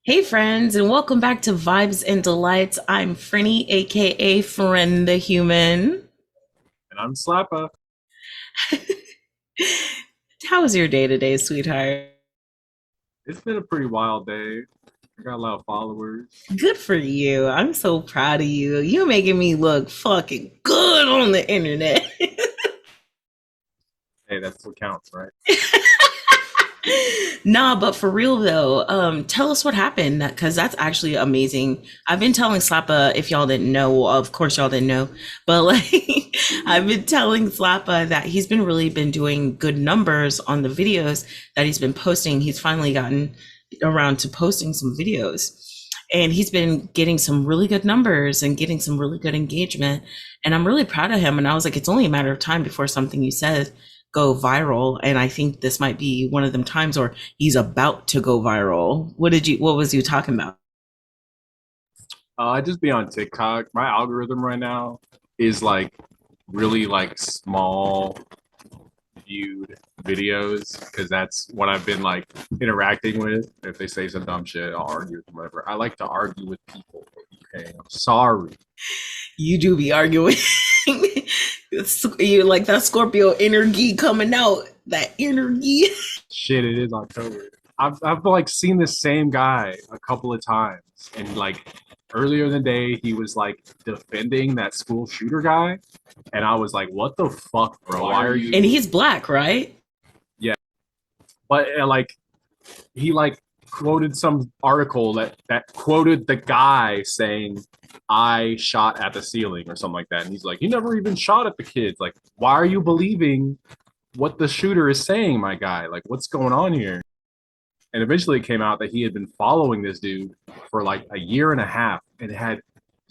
Hey friends, and welcome back to Vibes N Delites. I'm Frenny, aka Friend the Human. And I'm Slappa. How was your day today, sweetheart? It's been a pretty wild day. I got a lot of followers. Good for you. I'm so proud of you. You're making me look fucking good on the internet. Hey, that's what counts, right? Nah, but for real though, tell us what happened because that's actually amazing. I've been telling Slappa, if y'all didn't know, well, of course y'all didn't know, but like I've been telling Slappa that he's been really been doing good numbers on the videos that he's been posting. He's finally gotten around to posting some videos. And he's been getting some really good numbers and getting some really good engagement. And I'm really proud of him. And I was like, it's only a matter of time before something you said go viral, and I think this might be one of them times, or he's about to go viral. What was you talking about? I just be on TikTok. My algorithm right now is like really like small viewed videos because that's what I've been like interacting with. If they say some dumb shit, I'll argue with them, whatever. I like to argue with people. Okay, I'm sorry. You do be arguing. You like that Scorpio energy coming out, that energy. Shit, it is October. I've like seen the same guy a couple of times, and like earlier in the day, he was like defending that school shooter guy, and I was like, "What the fuck, bro? Why are And you?" he's black, right? Yeah, but like he like quoted some article that quoted the guy saying, "I shot at the ceiling" or something like that, and he's like, "You never even shot at the kids. Like, why are you believing what the shooter is saying, my guy? Like, what's going on here?" And eventually it came out that he had been following this dude for like a year and a half and had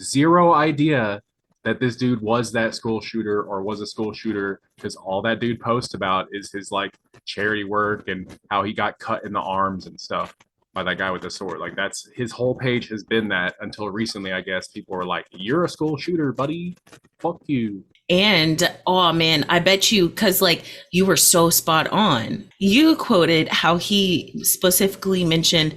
zero idea that this dude was that school shooter or was a school shooter because all that dude posts about is his like charity work and how he got cut in the arms and stuff by that guy with the sword. Like that's his whole page has been that until recently, I guess people were like, "You're a school shooter, buddy. Fuck you." And oh man, I bet you, because like you were so spot on. You quoted how he specifically mentioned,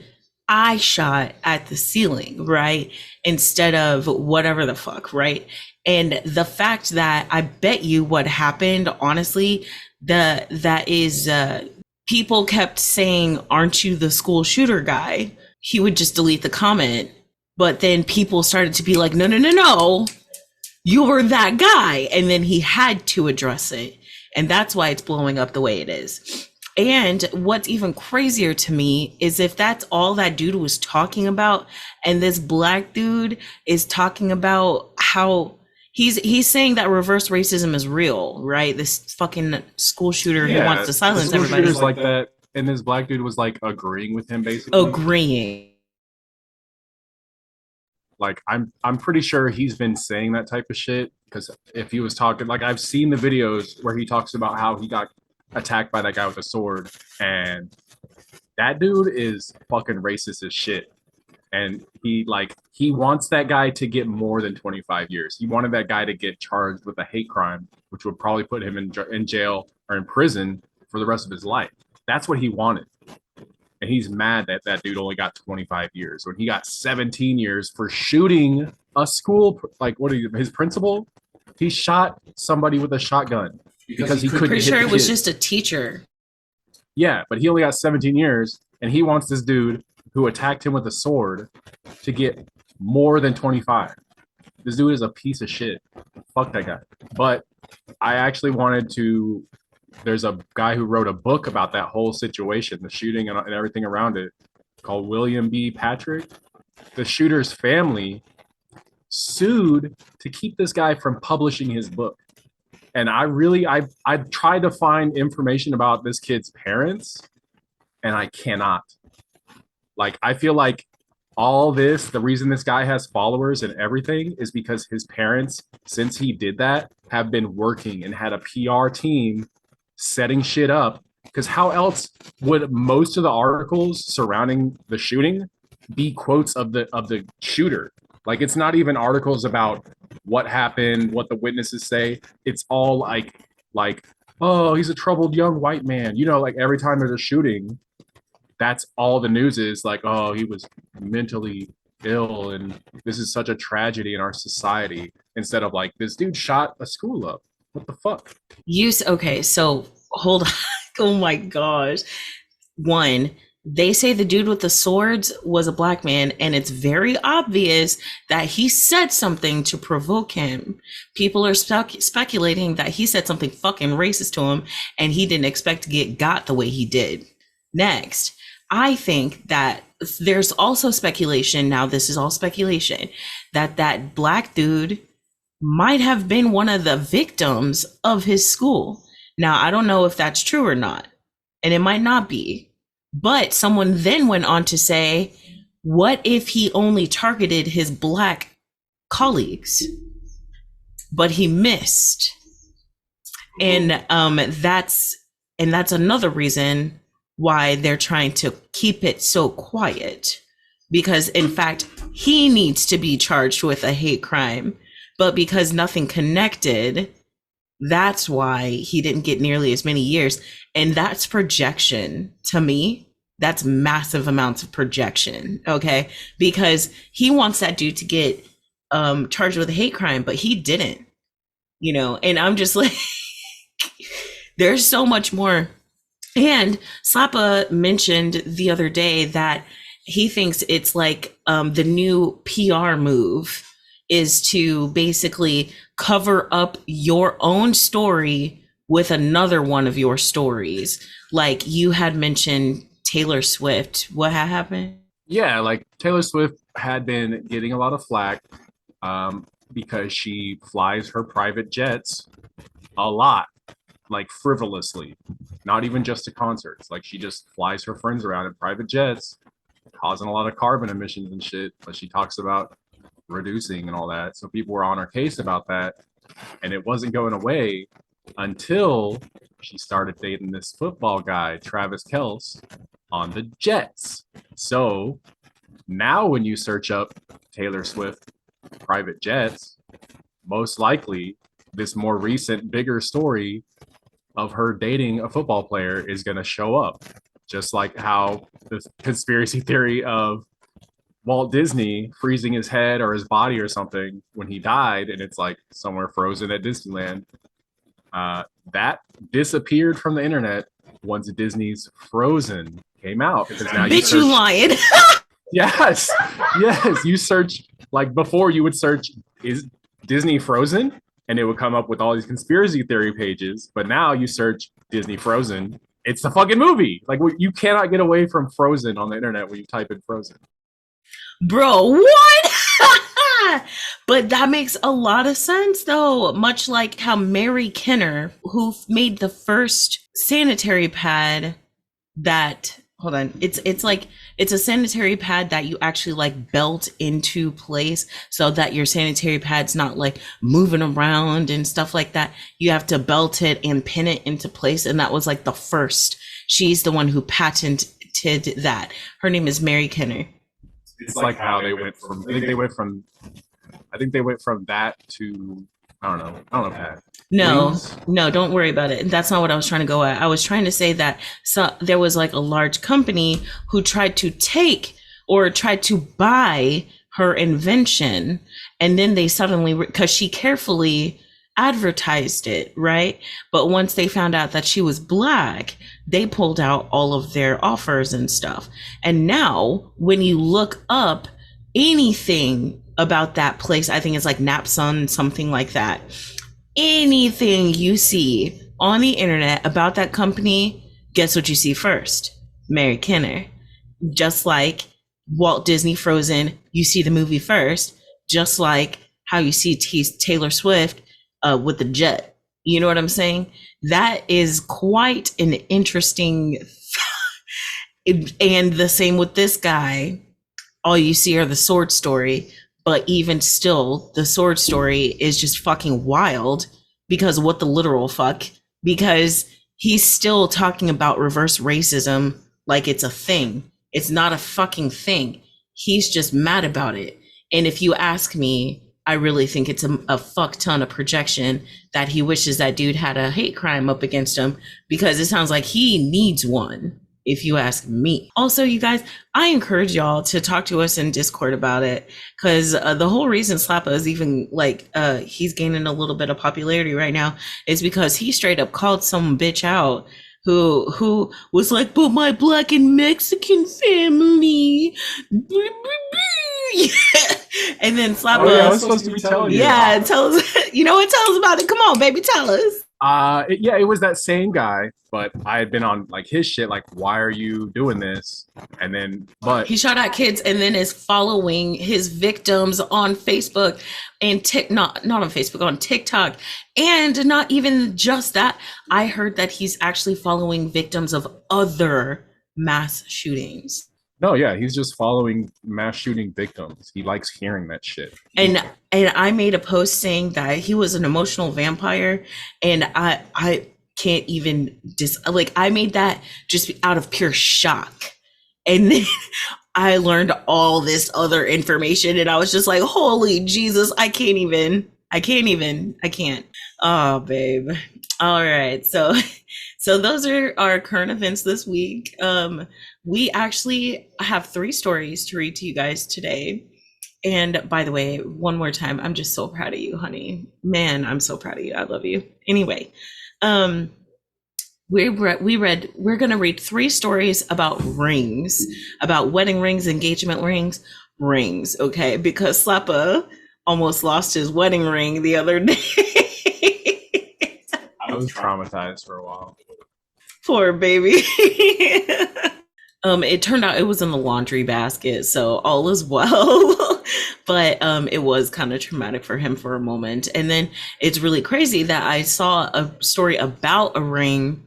I shot at the ceiling, right? Instead of whatever the fuck, right? And the fact that I bet you what happened, honestly, that is people kept saying, aren't you the school shooter guy? He would just delete the comment. But then people started to be like, no, no, no, no, you were that guy. And then he had to address it. And that's why it's blowing up the way it is. And what's even crazier to me is if that's all that dude was talking about, and this black dude is talking about how he's saying that reverse racism is real, right? This fucking school shooter who wants Yeah, to the silence school everybody shooters like that, and this black dude was like agreeing with him basically. agreeing. Like I'm pretty sure he's been saying that type of shit because if he was talking, like I've seen the videos where he talks about how he got attacked by that guy with a sword, and that dude is fucking racist as shit. And he wants that guy to get more than 25 years. He wanted that guy to get charged with a hate crime, which would probably put him in jail or in prison for the rest of his life. That's what he wanted, and he's mad that that dude only got 25 years when he got 17 years for shooting a school, like what are you, his principal. He shot somebody with a shotgun because he couldn't Pretty hit sure the it was kid. just a teacher. Yeah, but he only got 17 years, and he wants this dude who attacked him with a sword to get more than 25. This dude is a piece of shit. Fuck that guy. But I actually wanted to. There's a guy who wrote a book about that whole situation, the shooting and everything around it, called William B. Patrick. The shooter's family sued to keep this guy from publishing his book. And I tried to find information about this kid's parents, and I cannot. Like I feel like all this, the reason this guy has followers and everything is because his parents, since he did that, have been working and had a PR team setting shit up. Because how else would most of the articles surrounding the shooting be quotes of the shooter? Like it's not even articles about what happened, what the witnesses say. It's all like oh, he's a troubled young white man. You know, like every time there's a shooting, that's all the news is, like, oh, he was mentally ill and this is such a tragedy in our society, instead of like, this dude shot a school up. What the fuck? Okay, so hold on. Oh my gosh. One, they say the dude with the swords was a black man, and it's very obvious that he said something to provoke him. People are speculating that he said something fucking racist to him, and he didn't expect to get got the way he did. Next, I think that there's also speculation, now this is all speculation, that that black dude might have been one of the victims of his school. Now, I don't know if that's true or not, and it might not be. But someone then went on to say, what if he only targeted his black colleagues, but he missed? And that's another reason why they're trying to keep it so quiet, because in fact, he needs to be charged with a hate crime. But because nothing connected, that's why he didn't get nearly as many years. And that's projection to me. That's massive amounts of projection. Okay. Because he wants that dude to get charged with a hate crime, but he didn't, and I'm just like, there's so much more. And Slappa mentioned the other day that he thinks it's like the new PR move is to basically cover up your own story with another one of your stories. Like you had mentioned Taylor Swift. What had happened? Yeah, like Taylor Swift had been getting a lot of flack because she flies her private jets a lot, like frivolously, not even just to concerts. Like she just flies her friends around in private jets, causing a lot of carbon emissions and shit. But she talks about reducing and all that. So people were on her case about that, and it wasn't going away until she started dating this football guy, Travis Kelce, on the Jets. So now when you search up Taylor Swift private jets, most likely this more recent, bigger story of her dating a football player is going to show up. Just like how the conspiracy theory of Walt Disney freezing his head or his body or something when he died, and it's like somewhere frozen at Disneyland. That disappeared from the internet once Disney's Frozen came out. Because now Bitch, you lying. Yes. You search, like before you would search, is Disney Frozen? And it would come up with all these conspiracy theory pages. But now you search Disney Frozen, it's the fucking movie. Like you cannot get away from Frozen on the internet when you type in Frozen. Bro, what? But that makes a lot of sense though, much like how Mary Kenner, who made the first sanitary pad that, hold on, it's like, it's a sanitary pad that you actually like belt into place so that your sanitary pad's not like moving around and stuff like that. You have to belt it and pin it into place. And that was like the first. She's the one who patented that. Her name is Mary Kenner. It's like how they went from, I think they went from that to, I don't know, Pat. No, don't worry about it. That's not what I was trying to go at. I was trying to say that there was like a large company who tried to take or tried to buy her invention. And then they suddenly, because she carefully advertised it, right? But once they found out that she was Black, they pulled out all of their offers and stuff. And now when you look up anything about that place, I think it's like Napsun, something like that. Anything you see on the internet about that company, guess what you see first? Mary Kenner. Just like Walt Disney Frozen, you see the movie first, just like how you see Taylor Swift with the jet. You know what I'm saying? That is quite an interesting and the same with this guy. All you see are the sword story, but even still, the sword story is just fucking wild because what the literal fuck? Because he's still talking about reverse racism like it's a thing. It's not a fucking thing. He's just mad about it. And if you ask me, I really think it's a fuck ton of projection that he wishes that dude had a hate crime up against him, because it sounds like he needs one. if you ask me. Also, you guys, I encourage y'all to talk to us in Discord about it, because the whole reason Slappa is even like he's gaining a little bit of popularity right now is because he straight up called some bitch out who was like, but my Black and Mexican family. And then Slappa, Oh, yeah, I was supposed to be telling you. yeah, tell us. You know what? Tell us about it. Come on, baby, tell us. It was that same guy, but I had been on like his shit, like, why are you doing this? And then, but he shot at kids and then is following his victims on Facebook and not on Facebook, on TikTok. And not even just that, I heard that he's actually following victims of other mass shootings. no, yeah, he's just following mass shooting victims. He likes hearing that shit. And I made a post saying that he was an emotional vampire, and I can't even I made that just out of pure shock. And then I learned all this other information, and I was just like, holy Jesus, I can't. Oh, babe. All right. So those are our current events this week. We actually have 3 stories to read to you guys today. And by the way, one more time, I'm just so proud of you, honey. Man, I'm so proud of you. I love you. Anyway, we're going to read 3 stories about rings, about wedding rings, engagement rings. Okay. Because Slappa almost lost his wedding ring the other day. I was traumatized for a while. Poor baby. It turned out it was in the laundry basket, so all is well. But it was kind of traumatic for him for a moment. And then it's really crazy that I saw a story about a ring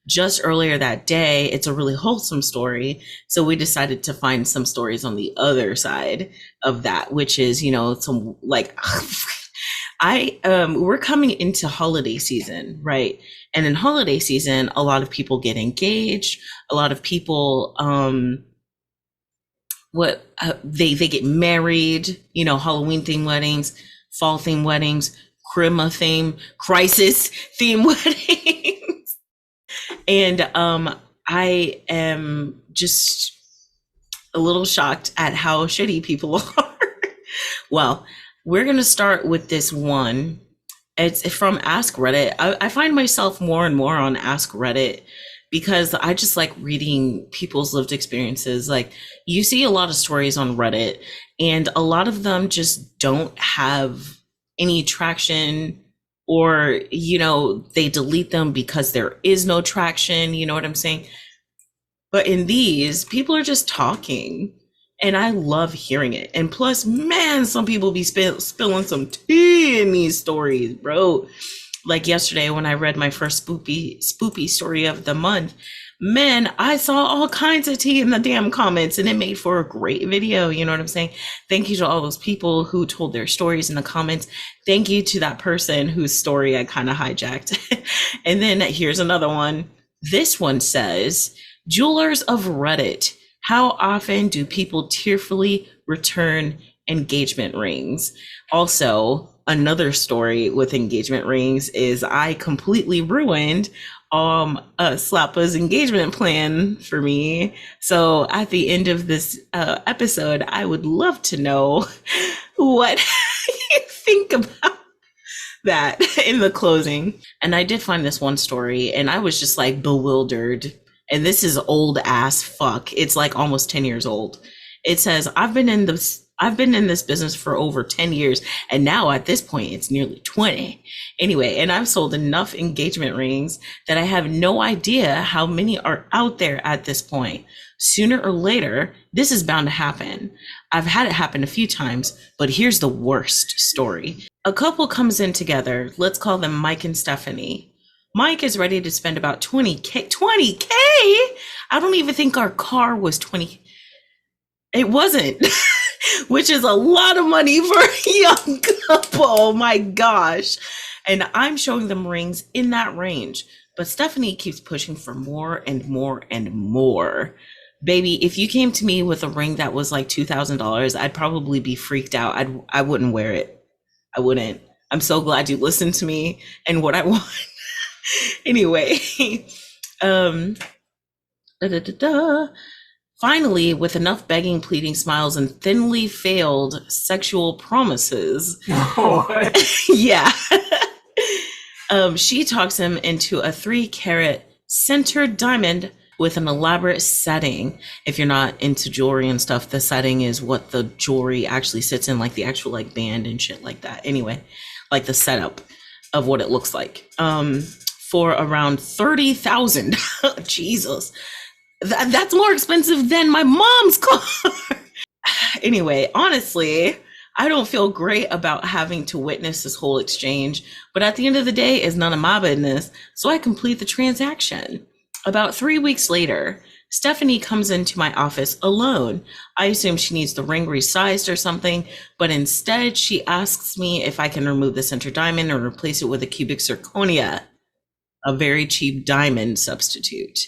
just earlier that day. It's a really wholesome story. So we decided to find some stories on the other side of that, which is, some like we're coming into holiday season, right? And in holiday season, a lot of people get engaged. A lot of people, they get married. Halloween themed weddings, fall themed weddings, crisis themed weddings. And I am just a little shocked at how shitty people are. Well, we're gonna start with this one. It's from Ask Reddit. I find myself more and more on Ask Reddit because I just like reading people's lived experiences. Like, you see a lot of stories on Reddit, and a lot of them just don't have any traction, or, they delete them because there is no traction. You know what I'm saying? But in these, people are just talking. And I love hearing it. And plus, man, some people be spilling some tea in these stories, bro. Like yesterday when I read my first spoopy story of the month, man, I saw all kinds of tea in the damn comments, and it made for a great video. You know what I'm saying? Thank you to all those people who told their stories in the comments. Thank you to that person whose story I kind of hijacked. And then here's another one. This one says, Jewelers of Reddit. How often do people tearfully return engagement rings? Also, another story with engagement rings is I completely ruined Slappa's engagement plan for me. So at the end of this episode, I would love to know what you think about that in the closing. And I did find this one story, and I was just like bewildered. And this is old ass fuck. It's like almost 10 years old. It says, I've been in this business for over 10 years. And now at this point, it's nearly 20. Anyway, and I've sold enough engagement rings that I have no idea how many are out there at this point. Sooner or later, this is bound to happen. I've had it happen a few times, but here's the worst story. A couple comes in together. Let's call them Mike and Stephanie. Mike is ready to spend about 20K. 20K? I don't even think our car was 20. It wasn't, which is a lot of money for a young couple. Oh my gosh. And I'm showing them rings in that range. But Stephanie keeps pushing for more and more and more. Baby, if you came to me with a ring that was like $2,000, I'd probably be freaked out. I wouldn't wear it. I wouldn't. I'm so glad you listened to me and what I want. Anyway, Da, da, da, da. Finally, with enough begging, pleading smiles, and thinly veiled sexual promises, yeah, she talks him into a 3-carat centered diamond with an elaborate setting. If you're not into jewelry and stuff, the setting is what the jewelry actually sits in, like the actual like band and shit like that. Anyway, like the setup of what it looks like. For around 30,000. Jesus. That's more expensive than my mom's car. Anyway, honestly, I don't feel great about having to witness this whole exchange, but at the end of the day, it's none of my business, so I complete the transaction. About 3 weeks later, Stephanie comes into my office alone. I assume she needs the ring resized or something, but instead she asks me if I can remove the center diamond and replace it with a cubic zirconia, a very cheap diamond substitute.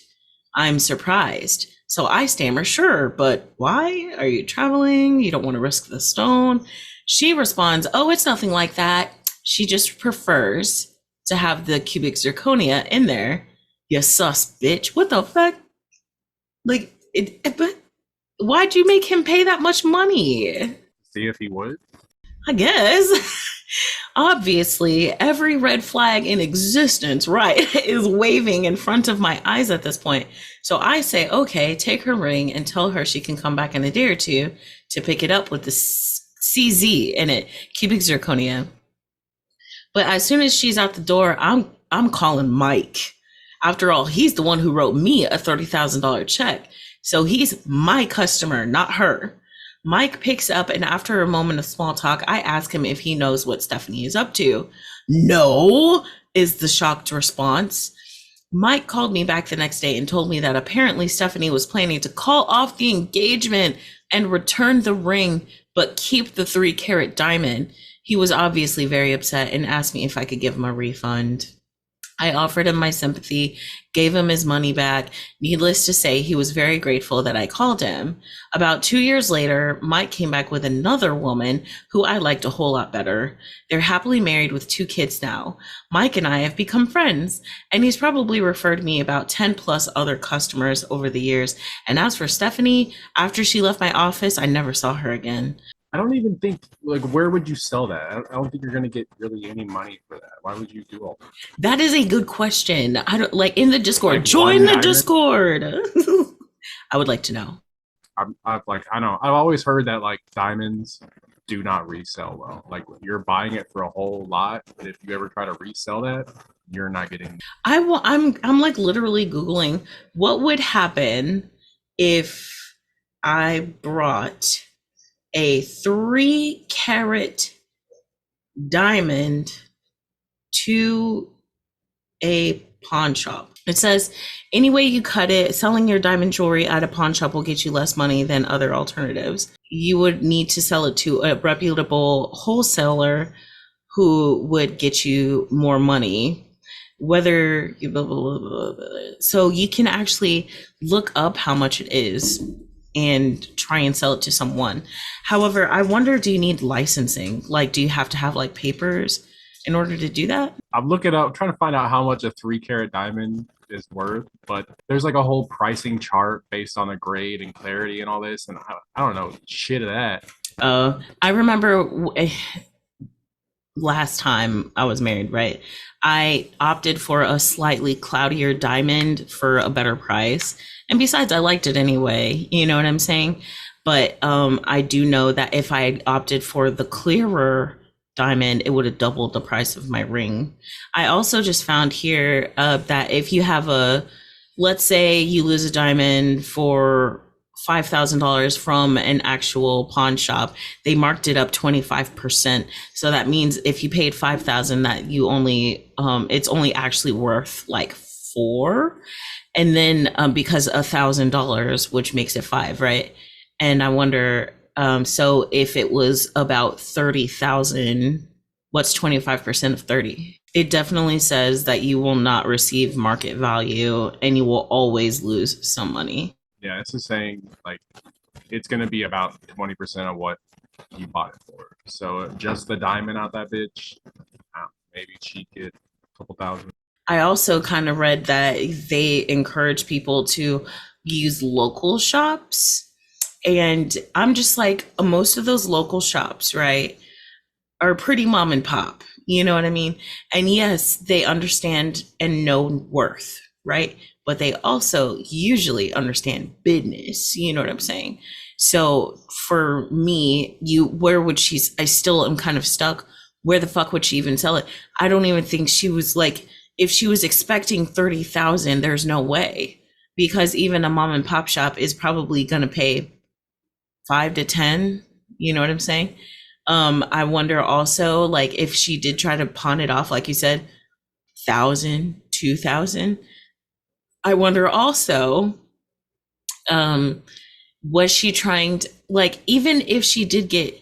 I'm surprised. So I stammer, sure, but why? Are you traveling? You don't want to risk the stone? She responds, oh, it's nothing like that. She just prefers to have the cubic zirconia in there. You sus bitch. What the fuck? Like, but why'd you make him pay that much money? See if he would. I guess. Obviously, every red flag in existence, right, is waving in front of my eyes at this point. So I say, okay, take her ring and tell her she can come back in a day or two to pick it up with the CZ in it, cubic zirconia. But as soon as she's out the door, I'm calling Mike. After all, he's the one who wrote me a $30,000 check. So he's my customer, not her. Mike picks up, and after a moment of small talk, I ask him if he knows what Stephanie is up to. No, is the shocked response. Mike called me back the next day and told me that apparently Stephanie was planning to call off the engagement and return the ring, but keep the 3-carat diamond. He was obviously very upset and asked me if I could give him a refund. I offered him my sympathy, gave him his money back. Needless to say, he was very grateful that I called him. About 2 years later, Mike came back with another woman who I liked a whole lot better. They're happily married with 2 kids now. Mike and I have become friends, and he's probably referred me about 10 plus other customers over the years. And as for Stephanie, after she left my office, I never saw her again. I don't even think, like, where would you sell that? I don't think you're going to get really any money for that. Why would you do all that? That is a good question. I don't like in the Discord. Like join the Discord. I would like to know. I've always heard that like diamonds do not resell well. Like you're buying it for a whole lot, but if you ever try to resell that, you're not getting. I'm like literally Googling what would happen if I brought a 3-carat diamond to a pawn shop. It says, any way you cut it, selling your diamond jewelry at a pawn shop will get you less money than other alternatives. You would need to sell it to a reputable wholesaler who would get you more money. Whether so you can actually look up how much it is and try and sell it to someone. However, I wonder, do you need licensing? Like, do you have to have like papers in order to do that? I'm looking up, trying to find out how much a 3-carat diamond is worth, but there's like a whole pricing chart based on the grade and clarity and all this, and I don't know shit of that. I remember last time I was married, right? I opted for a slightly cloudier diamond for a better price. And besides, I liked it anyway. You know what I'm saying? But I do know that if I had opted for the clearer diamond, it would have doubled the price of my ring. I also just found here that if you have let's say you lose a diamond for $5,000 from an actual pawn shop, they marked it up 25%. So that means if you paid $5,000, that you only it's only actually worth like $4,000. And then because $1,000, which makes it $5,000, right? And I wonder, so if it was about 30,000, what's 25% of 30? It definitely says that you will not receive market value and you will always lose some money. Yeah, it's just saying like it's gonna be about 20% of what you bought it for. So just the diamond out that bitch, maybe cheat it a couple thousand. I also kind of read that they encourage people to use local shops. And I'm just like, most of those local shops, right, are pretty mom and pop. You know what I mean? And yes, they understand and know worth, right? But they also usually understand business. You know what I'm saying? So for me, where would she, I still am kind of stuck. Where the fuck would she even sell it? I don't even think she was like, if she was expecting 30,000, there's no way. Because even a mom and pop shop is probably going to pay 5 to 10. You know what I'm saying? I wonder also, like, if she did try to pawn it off, like you said, 1,000, 2,000. I wonder also, was she trying to, like, even if she did get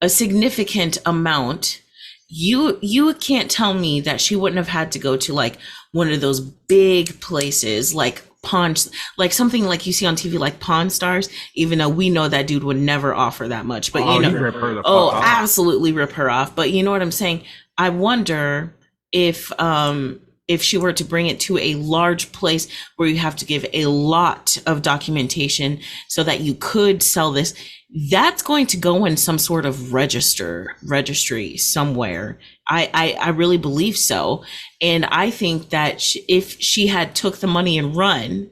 a significant amount, you can't tell me that she wouldn't have had to go to like one of those big places like pawn, like something like you see on TV like Pawn Stars, even though we know that dude would never offer that much. But you know, rip her the fuck oh, off. absolutely rip her off. But you know what I'm saying? I wonder if she were to bring it to a large place where you have to give a lot of documentation so that you could sell this, that's going to go in some sort of registry somewhere. I really believe so. And I think that if she had took the money and run,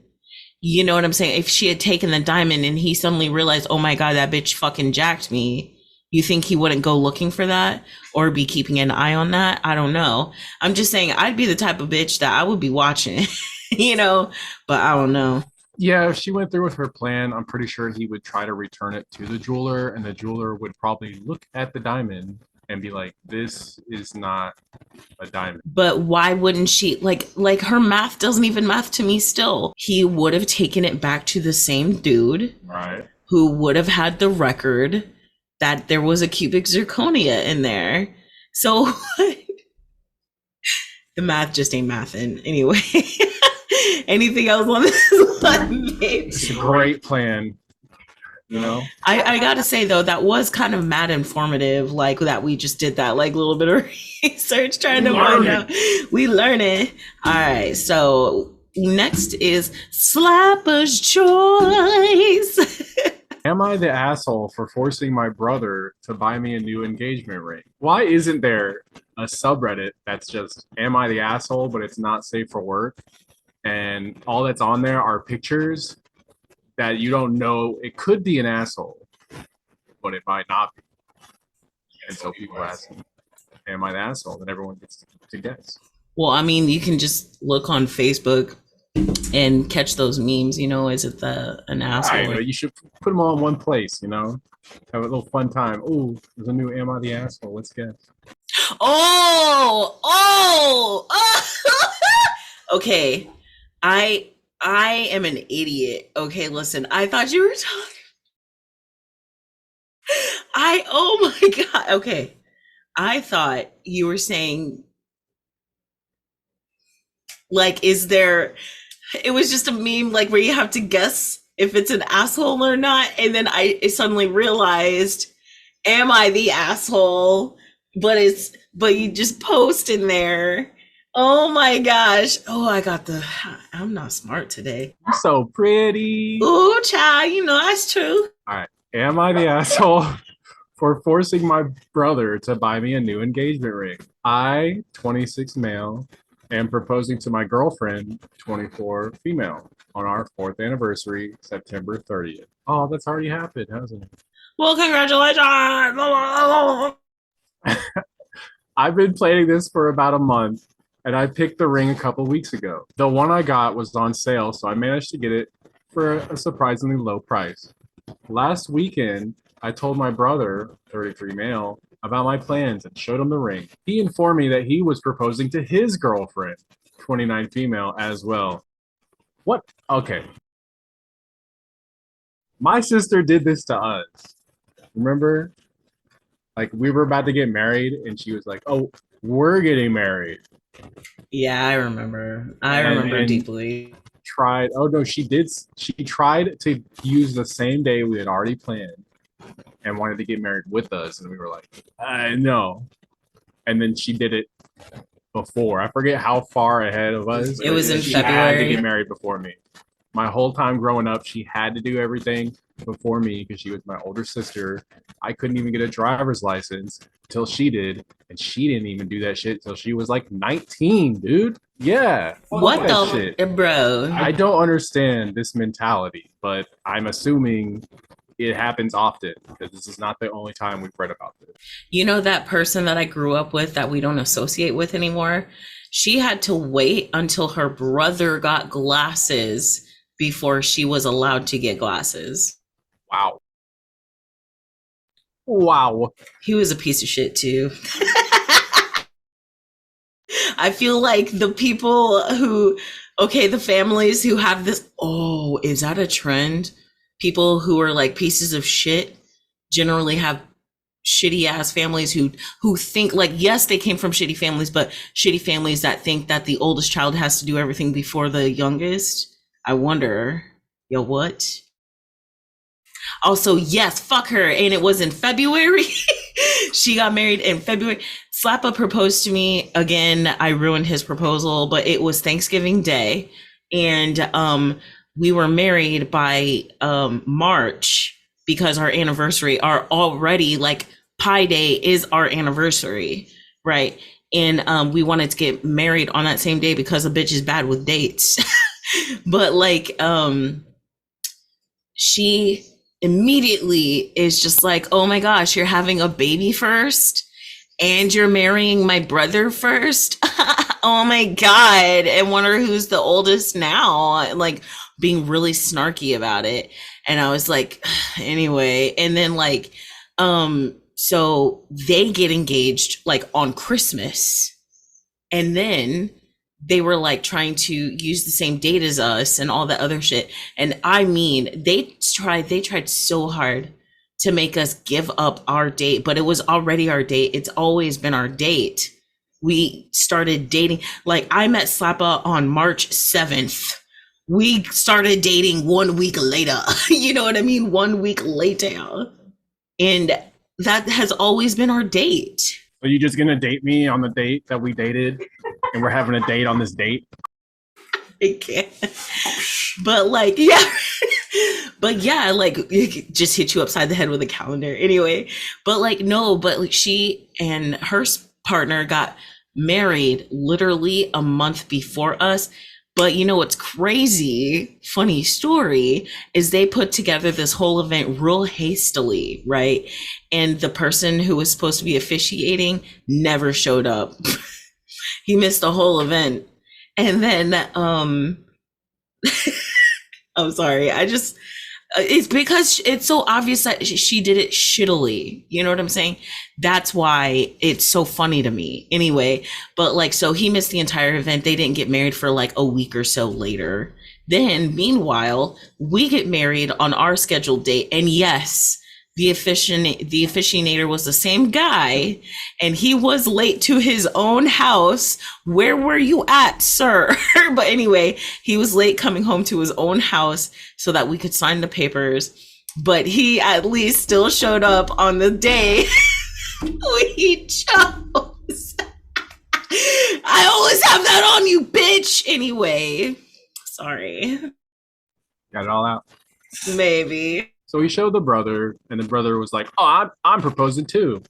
you know what I'm saying? If she had taken the diamond and he suddenly realized, oh my God, that bitch fucking jacked me, you think he wouldn't go looking for that or be keeping an eye on that? I don't know. I'm just saying I'd be the type of bitch that I would be watching, you know, but I don't know. Yeah, if she went through with her plan, I'm pretty sure he would try to return it to the jeweler, and the jeweler would probably look at the diamond and be like, "This is not a diamond." But why wouldn't she, like her math doesn't even math to me still. He would have taken it back to the same dude, right, who would have had the record that there was a cubic zirconia in there. So the math just ain't mathin'. Anyway. Anything else on this one, babe? It's a great plan. You know, I gotta say though, that was kind of mad informative, like that we just did that like little bit of research trying to find out. We learn it. All right, so next is Slapper's Choice. am I the asshole for forcing my brother to buy me a new engagement ring? Why isn't there a subreddit that's just "Am I the asshole?" but it's not safe for work, and all that's on there are pictures that you don't know. It could be an asshole, but it might not be. And so people ask, "Am I the asshole?" And everyone gets to guess. Well, I mean, you can just look on Facebook and catch those memes. You know, is it an asshole? You should put them all in one place. You know, have a little fun time. Oh, there's a new "Am I the asshole?" Let's guess. Oh. Okay. I am an idiot. Okay, listen. I thought you were talking. Oh my God. Okay. I thought you were saying, like, is there, it was just a meme, like, where you have to guess if it's an asshole or not. And then I suddenly realized, am I the asshole? But you just post in there. Oh my gosh. Oh, I'm not smart today. You're so pretty. Oh, child, you know, that's true. All right. Am I the asshole for forcing my brother to buy me a new engagement ring? I, 26 male, am proposing to my girlfriend, 24 female, on our 4th anniversary, September 30th. Oh, that's already happened, hasn't it? Well, congratulations. I've been planning this for about a month, and I picked the ring a couple weeks ago. The one I got was on sale, so I managed to get it for a surprisingly low price. Last weekend, I told my brother, 33 male, about my plans and showed him the ring. He informed me that he was proposing to his girlfriend, 29 female, as well. What? Okay. My sister did this to us. Remember? Like, we were about to get married, and she was like, "Oh, we're getting married." Yeah, I remember. I remember deeply. Oh no, she did. She tried to use the same day we had already planned and wanted to get married with us, and we were like, no. And then she did it before. I forget how far ahead of us. It was in she February. had to get married before me. My whole time growing up, she had to do everything before me because she was my older sister. I couldn't even get a driver's license until she did, and she didn't even do that shit till she was like 19, dude. Yeah, What that the shit. bro? I don't understand this mentality, but I'm assuming it happens often because this is not the only time we've read about this. You know that person that I grew up with that we don't associate with anymore? She had to wait until her brother got glasses before she was allowed to get glasses. Wow. Wow. He was a piece of shit too. I feel like the people who, okay, the families who have this, oh, is that a trend? People who are like pieces of shit generally have shitty ass families who think like, yes, they came from shitty families, but shitty families that think that the oldest child has to do everything before the youngest. I wonder, yo, what? Also, yes, fuck her. And it was in February. She got married in February. Slappa proposed to me again. I ruined his proposal, but it was Thanksgiving Day. And we were married by March because our anniversary are already like Pi Day is our anniversary, right? And we wanted to get married on that same day because a bitch is bad with dates. But like she immediately is just like, oh my gosh, you're having a baby first and you're marrying my brother first. Oh my God. And wonder who's the oldest now, like being really snarky about it. And I was like, anyway. And then like, so they get engaged like on Christmas. And then they were like trying to use the same date as us and all that other shit. And I mean, they tried so hard to make us give up our date, but it was already our date. It's always been our date. We started dating, like I met Slappa on March 7th. We started dating 1 week later. You know what I mean? 1 week later. And that has always been our date. Are you just gonna date me on the date that we dated, and we're having a date on this date? I can't. But like, yeah. But yeah, like it just hit you upside the head with a calendar. Anyway, but like no, but like she and her partner got married literally a month before us. But you know what's crazy, funny story, is they put together this whole event real hastily, right? And the person who was supposed to be officiating never showed up. He missed the whole event. And then I'm sorry. It's because it's so obvious that she did it shittily. You know what I'm saying? That's why it's so funny to me. Anyway, but like, so he missed the entire event. They didn't get married for like a week or so later. Then meanwhile, we get married on our scheduled date. And yes, the officiator was the same guy, and he was late to his own house. Where were you at, sir? But anyway, he was late coming home to his own house so that we could sign the papers. But he at least still showed up on the day we chose. I always have that on you, bitch. Anyway, sorry. Got it all out. Maybe. So he showed the brother, and the brother was like, "Oh, I'm proposing too."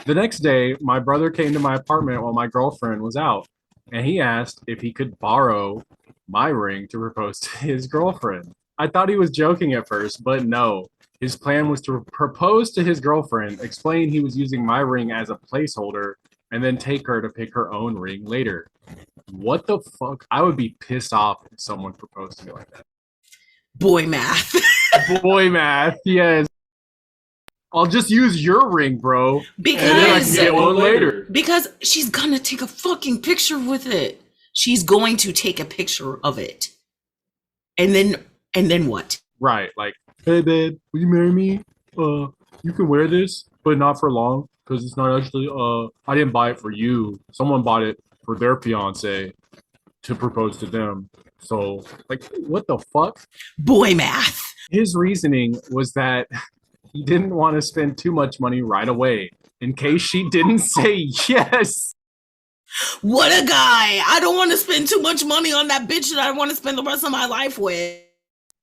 The next day, my brother came to my apartment while my girlfriend was out, and he asked if he could borrow my ring to propose to his girlfriend. I thought he was joking at first, but no. His plan was to propose to his girlfriend, explain he was using my ring as a placeholder, and then take her to pick her own ring later. What the fuck? I would be pissed off if someone proposed to me like that. Boy math. Boy math, yes. I'll just use your ring, bro. Because and then I can get one later. Because she's gonna take a fucking picture with it. She's going to take a picture of it. And then what? Right, like, hey babe, will you marry me? You can wear this, but not for long, because it's not actually I didn't buy it for you. Someone bought it for their fiance to propose to them. So, like, what the fuck? Boy math. His reasoning was that he didn't want to spend too much money right away in case she didn't say yes. What a guy. I don't want to spend too much money on that bitch that I want to spend the rest of my life with.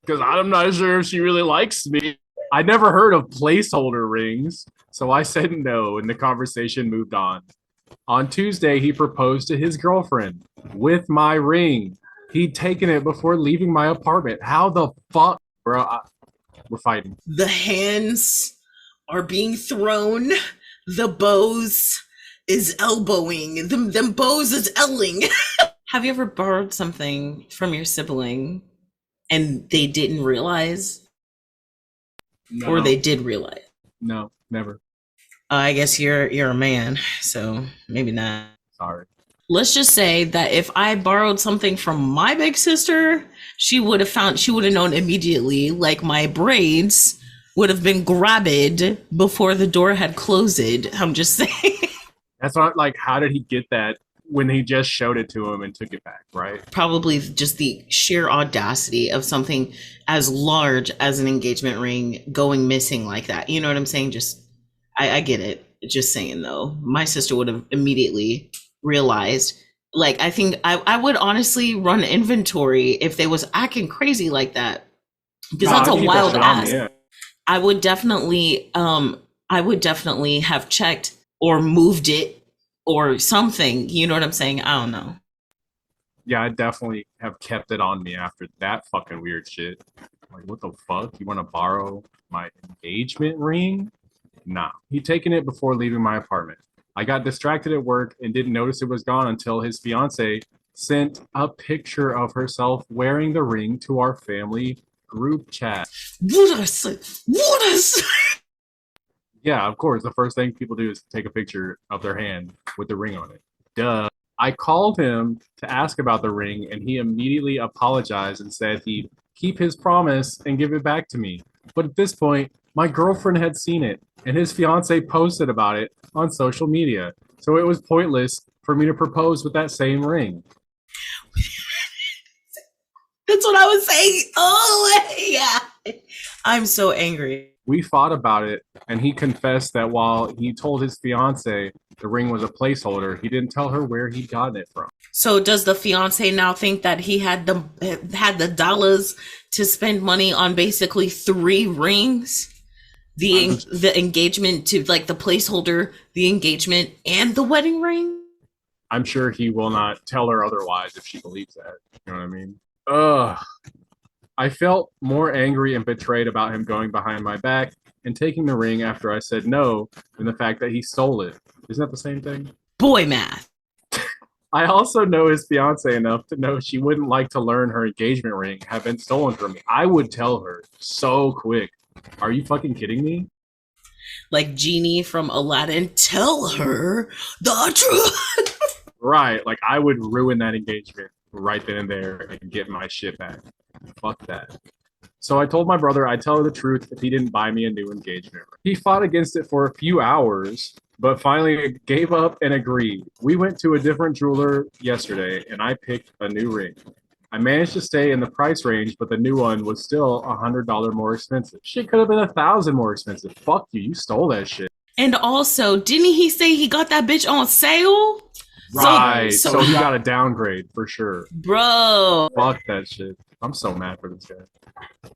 because I'm not sure if she really likes me. I never heard of placeholder rings, so I said no, and the conversation moved on. On Tuesday, he proposed to his girlfriend with my ring. He'd taken it before leaving my apartment. How the fuck, bro? We're fighting. The hands are being thrown. The bows is elbowing. Them bows is elling. Have you ever borrowed something from your sibling and they didn't realize? No. Or they did realize? No, never. I guess you're a man, so maybe not. Sorry. Let's just say that if I borrowed something from my big sister, she would have known immediately, like my braids would have been grabbed before the door had closed. I'm just saying. That's not like, how did he get that when he just showed it to him and took it back, right? Probably just the sheer audacity of something as large as an engagement ring going missing like that. You know what I'm saying? I get it. Just saying though, my sister would have immediately realized. Like, I think I would honestly run inventory if they was acting crazy like that, because that's a wild ass. Yeah. I would definitely have checked or moved it or something. You know what I'm saying? I don't know. Yeah, I definitely have kept it on me after that fucking weird shit. Like, what the fuck? You want to borrow my engagement ring? Nah. He'd taken it before leaving my apartment. I got distracted at work and didn't notice it was gone until his fiance sent a picture of herself wearing the ring to our family group chat. What is? Yeah, of course. The first thing people do is take a picture of their hand with the ring on it. Duh. I called him to ask about the ring, and he immediately apologized and said he'd keep his promise and give it back to me. But at this point, my girlfriend had seen it, and his fiance posted about it on social media. So it was pointless for me to propose with that same ring. That's what I was saying. Oh, yeah. I'm so angry. We fought about it, and he confessed that while he told his fiance the ring was a placeholder, he didn't tell her where he'd gotten it from. So does the fiance now think that he had the dollars to spend money on basically 3 rings? The engagement to, like, the placeholder, the engagement, and the wedding ring? I'm sure he will not tell her otherwise if she believes that. You know what I mean? Ugh. I felt more angry and betrayed about him going behind my back and taking the ring after I said no than the fact that he stole it. Isn't that the same thing? Boy math. I also know his fiance enough to know she wouldn't like to learn her engagement ring had been stolen from me. I would tell her so quick. Are you fucking kidding me? Like Genie from Aladdin, tell her the truth. Right, like I would ruin that engagement right then and there and get my shit back. Fuck that. So I told my brother I'd tell her the truth if he didn't buy me a new engagement ring. He fought against it for a few hours, but finally gave up and agreed. We went to a different jeweler yesterday, and I picked a new ring. I managed to stay in the price range, but the new one was still $100 more expensive. Shit could have been $1,000 more expensive. Fuck you, you stole that shit. And also, didn't he say he got that bitch on sale? Right, so he got a downgrade for sure. Bro. Fuck that shit. I'm so mad for this guy.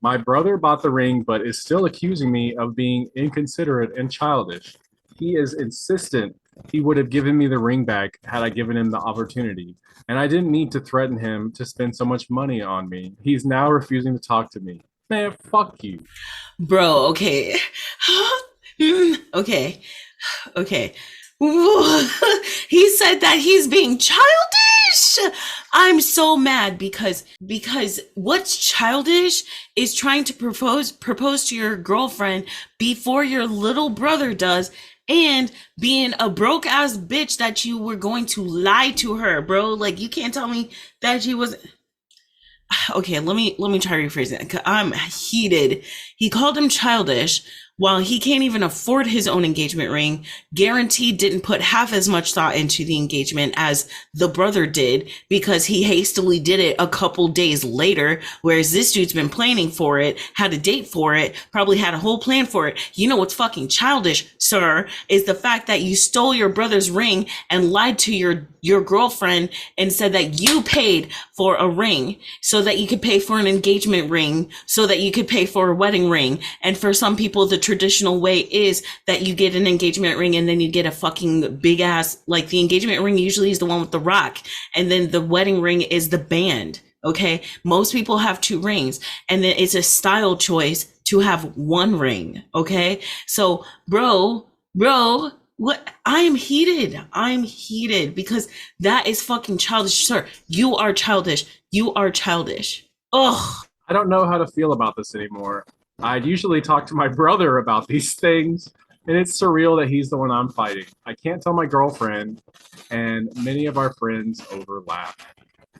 My brother bought the ring, but is still accusing me of being inconsiderate and childish. He is insistent he would have given me the ring back had I given him the opportunity. And I didn't need to threaten him to spend so much money on me. He's now refusing to talk to me. Man, fuck you. Bro, okay. Okay. He said that he's being childish. I'm so mad because what's childish is trying to propose to your girlfriend before your little brother does, and being a broke ass bitch that you were going to lie to her, bro. Like, you can't tell me that she was. Okay, let me try rephrasing it. I'm heated. He called him childish while he can't even afford his own engagement ring, guaranteed didn't put half as much thought into the engagement as the brother did because he hastily did it a couple days later, whereas this dude's been planning for it, had a date for it, probably had a whole plan for it. You know what's fucking childish, sir, is the fact that you stole your brother's ring and lied to your girlfriend and said that you paid for a ring so that you could pay for an engagement ring, so that you could pay for a wedding ring. And for some people, the traditional way is that you get an engagement ring and then you get a fucking big ass, like the engagement ring usually is the one with the rock, and then the wedding ring is the band. Okay. Most people have 2 rings, and then it's a style choice to have 1 ring. Okay. So bro, what? I'm heated because that is fucking childish, sir. You are childish. Ugh. I don't know how to feel about this anymore. I'd usually talk to my brother about these things, and it's surreal that he's the one I'm fighting. I can't tell my girlfriend, and many of our friends overlap.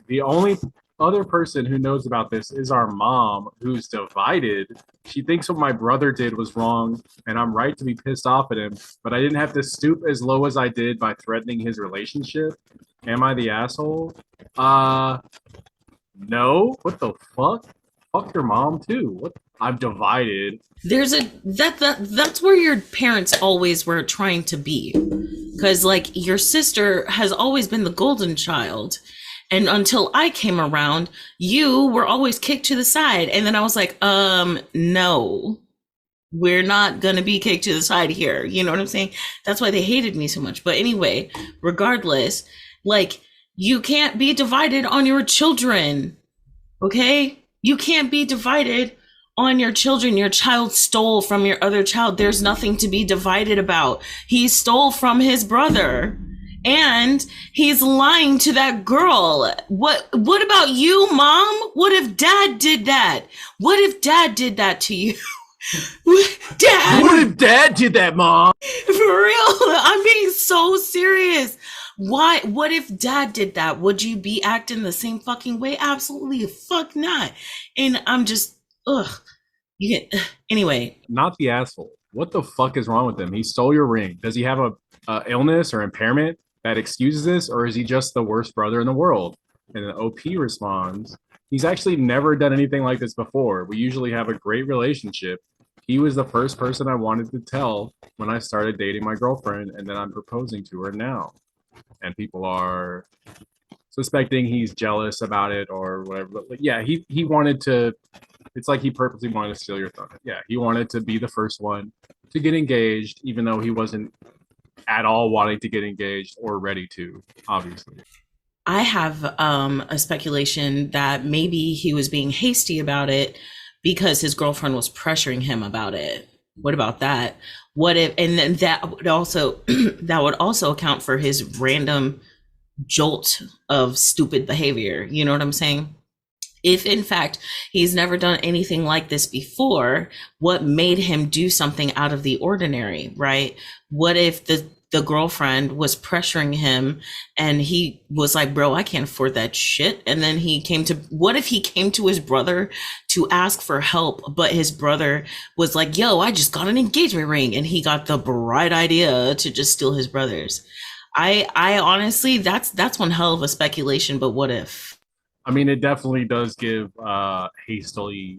The only other person who knows about this is our mom, who's divided. She thinks what my brother did was wrong, and I'm right to be pissed off at him, but I didn't have to stoop as low as I did by threatening his relationship. Am I the asshole? No. What the fuck? Fuck your mom too. What? I'm divided. There's that's where your parents always were trying to be, because like your sister has always been the golden child, and until I came around, you were always kicked to the side, and then I was like, no, we're not gonna be kicked to the side here. You know what I'm saying? That's why they hated me so much. But anyway, regardless, like, you can't be divided on your children. Okay? You can't be divided on your children. Your child stole from your other child. There's nothing to be divided about. He stole from his brother, and he's lying to that girl. What about you, mom? What if dad did that? What if dad did that to you? Dad! What if dad did that, mom? For real, I'm being so serious. Why? What if dad did that? Would you be acting the same fucking way? Absolutely fuck not. And I'm just, ugh. You get, anyway. Not the asshole. What the fuck is wrong with him? He stole your ring. Does he have a illness or impairment that excuses this, or is he just the worst brother in the world? And the OP responds, he's actually never done anything like this before. We usually have a great relationship. He was the first person I wanted to tell when I started dating my girlfriend, and then I'm proposing to her now. And people are suspecting he's jealous about it or whatever. But like, yeah, he wanted to. It's like he purposely wanted to steal your thunder. Yeah, he wanted to be the first one to get engaged, even though he wasn't at all wanting to get engaged or ready to, obviously. I have a speculation that maybe he was being hasty about it because his girlfriend was pressuring him about it. What about that? What if, and then that would also that would also account for his random jolt of stupid behavior. You know what I'm saying? If in fact he's never done anything like this before, what made him do something out of the ordinary, right? What if the girlfriend was pressuring him and he was like, bro, I can't afford that shit. And then what if he came to his brother to ask for help, but his brother was like, yo, I just got an engagement ring, and he got the bright idea to just steal his brother's. I honestly, that's one hell of a speculation, but what if? I mean, it definitely does give hastily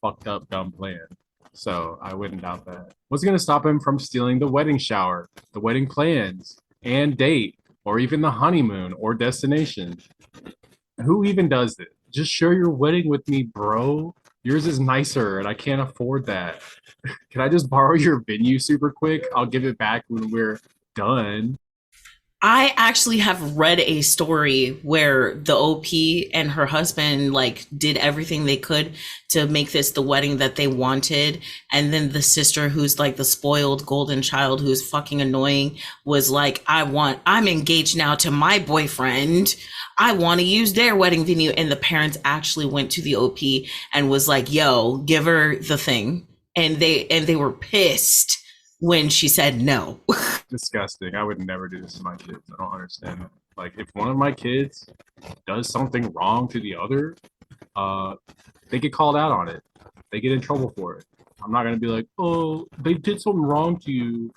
fucked up dumb plan. So I wouldn't doubt that. What's going to stop him from stealing the wedding shower, the wedding plans, and date, or even the honeymoon or destination? Who even does this? Just share your wedding with me, bro. Yours is nicer, and I can't afford that. Can I just borrow your venue super quick? I'll give it back when we're done. I actually have read a story where the OP and her husband like did everything they could to make this the wedding that they wanted. And then the sister, who's like the spoiled golden child, who's fucking annoying, was like, I'm engaged now to my boyfriend. I want to use their wedding venue. And the parents actually went to the OP and was like, yo, give her the thing. And they were pissed when she said no. Disgusting. I would never do this to my kids. I don't understand that. Like, if one of my kids does something wrong to the other, they get called out on it. They get in trouble for it. I'm not gonna be like, oh, they did something wrong to you,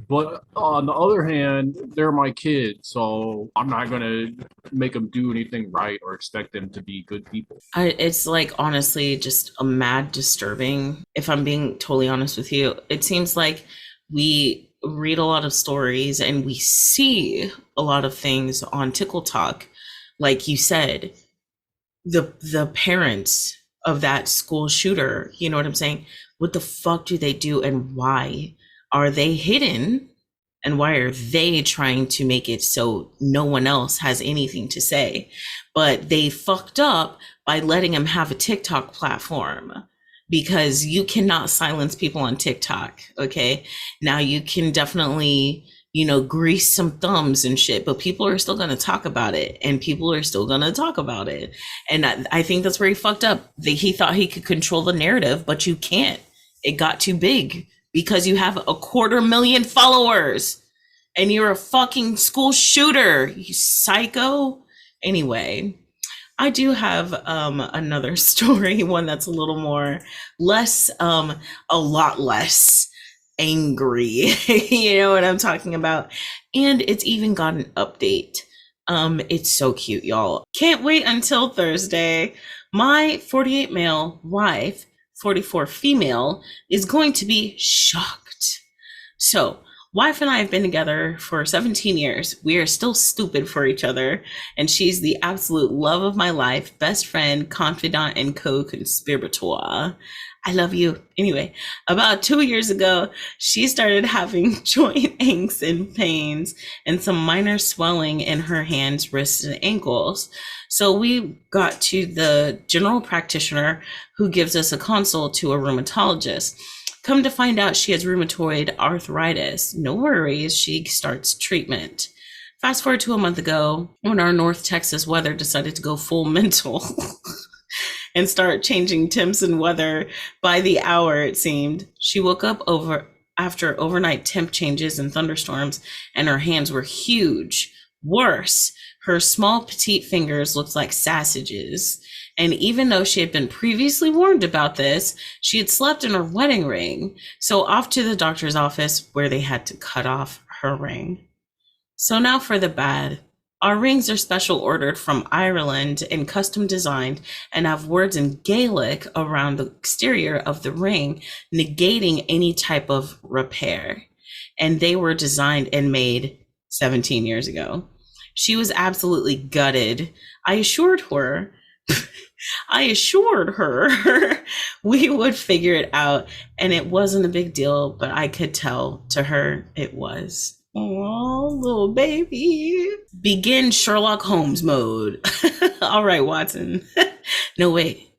but on the other hand, they're my kids, so I'm not gonna make them do anything right or expect them to be good people. It's like honestly just a mad disturbing. If I'm being totally honest with you, it seems like we read a lot of stories and we see a lot of things on TikTok. Like you said, the parents of that school shooter, you know what I'm saying? What the fuck do they do and why are they hidden? And why are they trying to make it so no one else has anything to say? But they fucked up by letting him have a TikTok platform, because you cannot silence people on TikTok. Okay. Now you can definitely, grease some thumbs and shit, but people are still going to talk about it, and people are still going to talk about it. And I think that's where he fucked up. He thought he could control the narrative, but you can't. It got too big because you have 250,000 followers and you're a fucking school shooter, you psycho. Anyway, I do have another story, one that's a little more less, a lot less angry. You know what I'm talking about? And it's even got an update. It's so cute, y'all. Can't wait until Thursday. My 48 male wife, 44 female, is going to be shocked. So, wife and I have been together for 17 years. We are still stupid for each other, and she's the absolute love of my life, best friend, confidant, and co-conspirator. I love you. Anyway, about 2 years ago, she started having joint aches and pains and some minor swelling in her hands, wrists, and ankles. So we got to the general practitioner, who gives us a consult to a rheumatologist. Come to find out, she has rheumatoid arthritis. No worries, she starts treatment. Fast forward to a month ago, when our North Texas weather decided to go full mental and start changing temps and weather by the hour, it seemed. She woke up after overnight temp changes and thunderstorms, and her hands were huge. Worse, her small petite fingers looked like sausages. And even though she had been previously warned about this, she had slept in her wedding ring. So off to the doctor's office, where they had to cut off her ring. So now for the bad. Our rings are special ordered from Ireland and custom designed, and have words in Gaelic around the exterior of the ring, negating any type of repair. And they were designed and made 17 years ago. She was absolutely gutted. I assured her we would figure it out, and it wasn't a big deal, but I could tell to her it was. Oh, little baby. Begin Sherlock Holmes mode. All right, Watson. No, wait.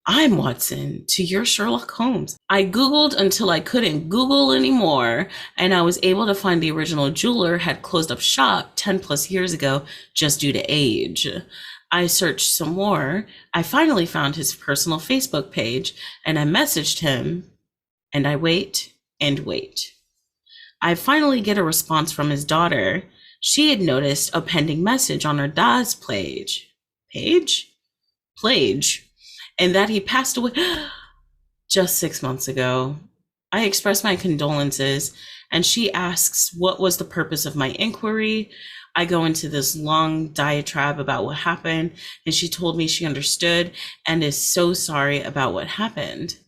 I'm Watson to your Sherlock Holmes. I Googled until I couldn't Google anymore, and I was able to find the original jeweler had closed up shop 10 plus years ago just due to age. I searched some more. I finally found his personal Facebook page, and I messaged him, and I wait and wait. I finally get a response from his daughter. She had noticed a pending message on her dad's page, and that he passed away just 6 months ago. I expressed my condolences, and she asks what was the purpose of my inquiry. I go into this long diatribe about what happened, and she told me she understood and is so sorry about what happened.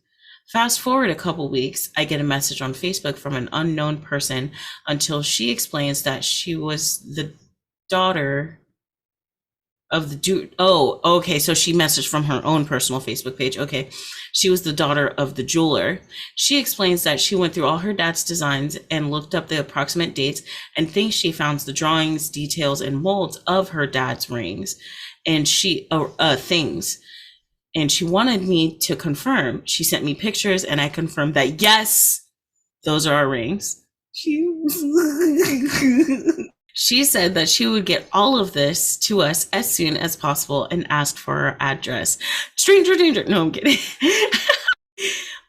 Fast forward a couple weeks, I get a message on Facebook from an unknown person until she explains that she was the daughter of the okay, so she messaged from her own personal Facebook page. Okay, she was the daughter of the jeweler. She explains that she went through all her dad's designs and looked up the approximate dates and thinks she found the drawings, details, and molds of her dad's rings and things. And she wanted me to confirm. She sent me pictures, and I confirmed that, yes, those are our rings. She said that she would get all of this to us as soon as possible and asked for her address. Stranger danger. No, I'm kidding.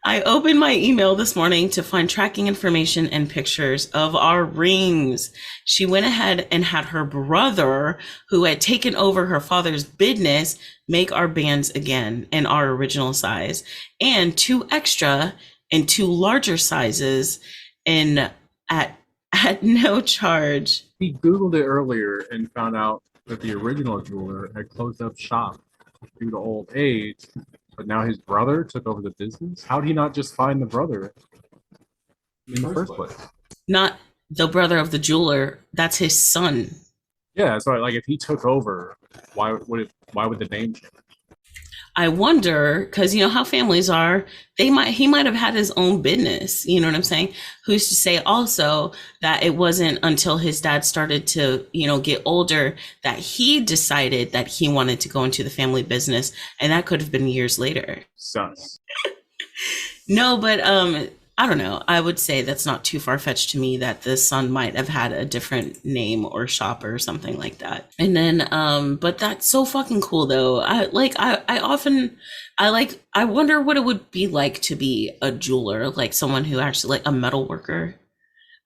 I opened my email this morning to find tracking information and pictures of our rings. She went ahead and had her brother, who had taken over her father's business, make our bands again in our original size and 2 extra in two larger sizes and at no charge. He Googled it earlier and found out that the original jeweler had closed up shop due to old age, but now his brother took over the business. How did he not just find the brother in the first place? Not the brother of the jeweler, that's his son. Yeah, so like if he took over, why would the name change? I wonder, because you know how families are, he might have had his own business. You know what I'm saying? Who's to say also that it wasn't until his dad started to, get older that he decided that he wanted to go into the family business, and that could have been years later. Sus. No, but I don't know. I would say that's not too far-fetched to me that the son might have had a different name or shop or something like that. And then but that's so fucking cool though. I wonder what it would be like to be a jeweler, like someone who actually like a metal worker.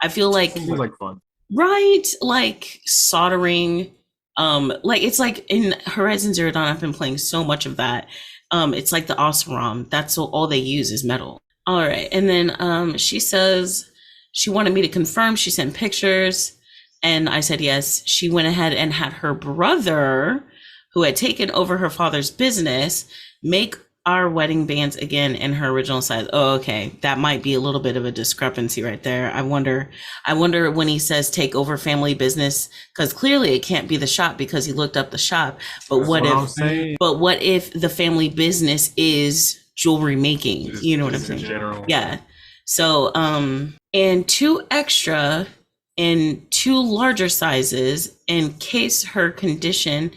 I feel like It was like fun. Right, like soldering, like it's like in Horizon Zero Dawn, I've been playing so much of that. It's like the Oseram. That's all they use is metal. All right. And then she says she wanted me to confirm. She sent pictures and I said yes. She went ahead and had her brother, who had taken over her father's business, make our wedding bands again in her original size. Oh, okay. That might be a little bit of a discrepancy right there. I wonder when he says take over family business, because clearly it can't be the shop because he looked up the shop. But what if the family business is jewelry making? You know what I'm saying? General. Yeah. So and two extra in two larger sizes in case her condition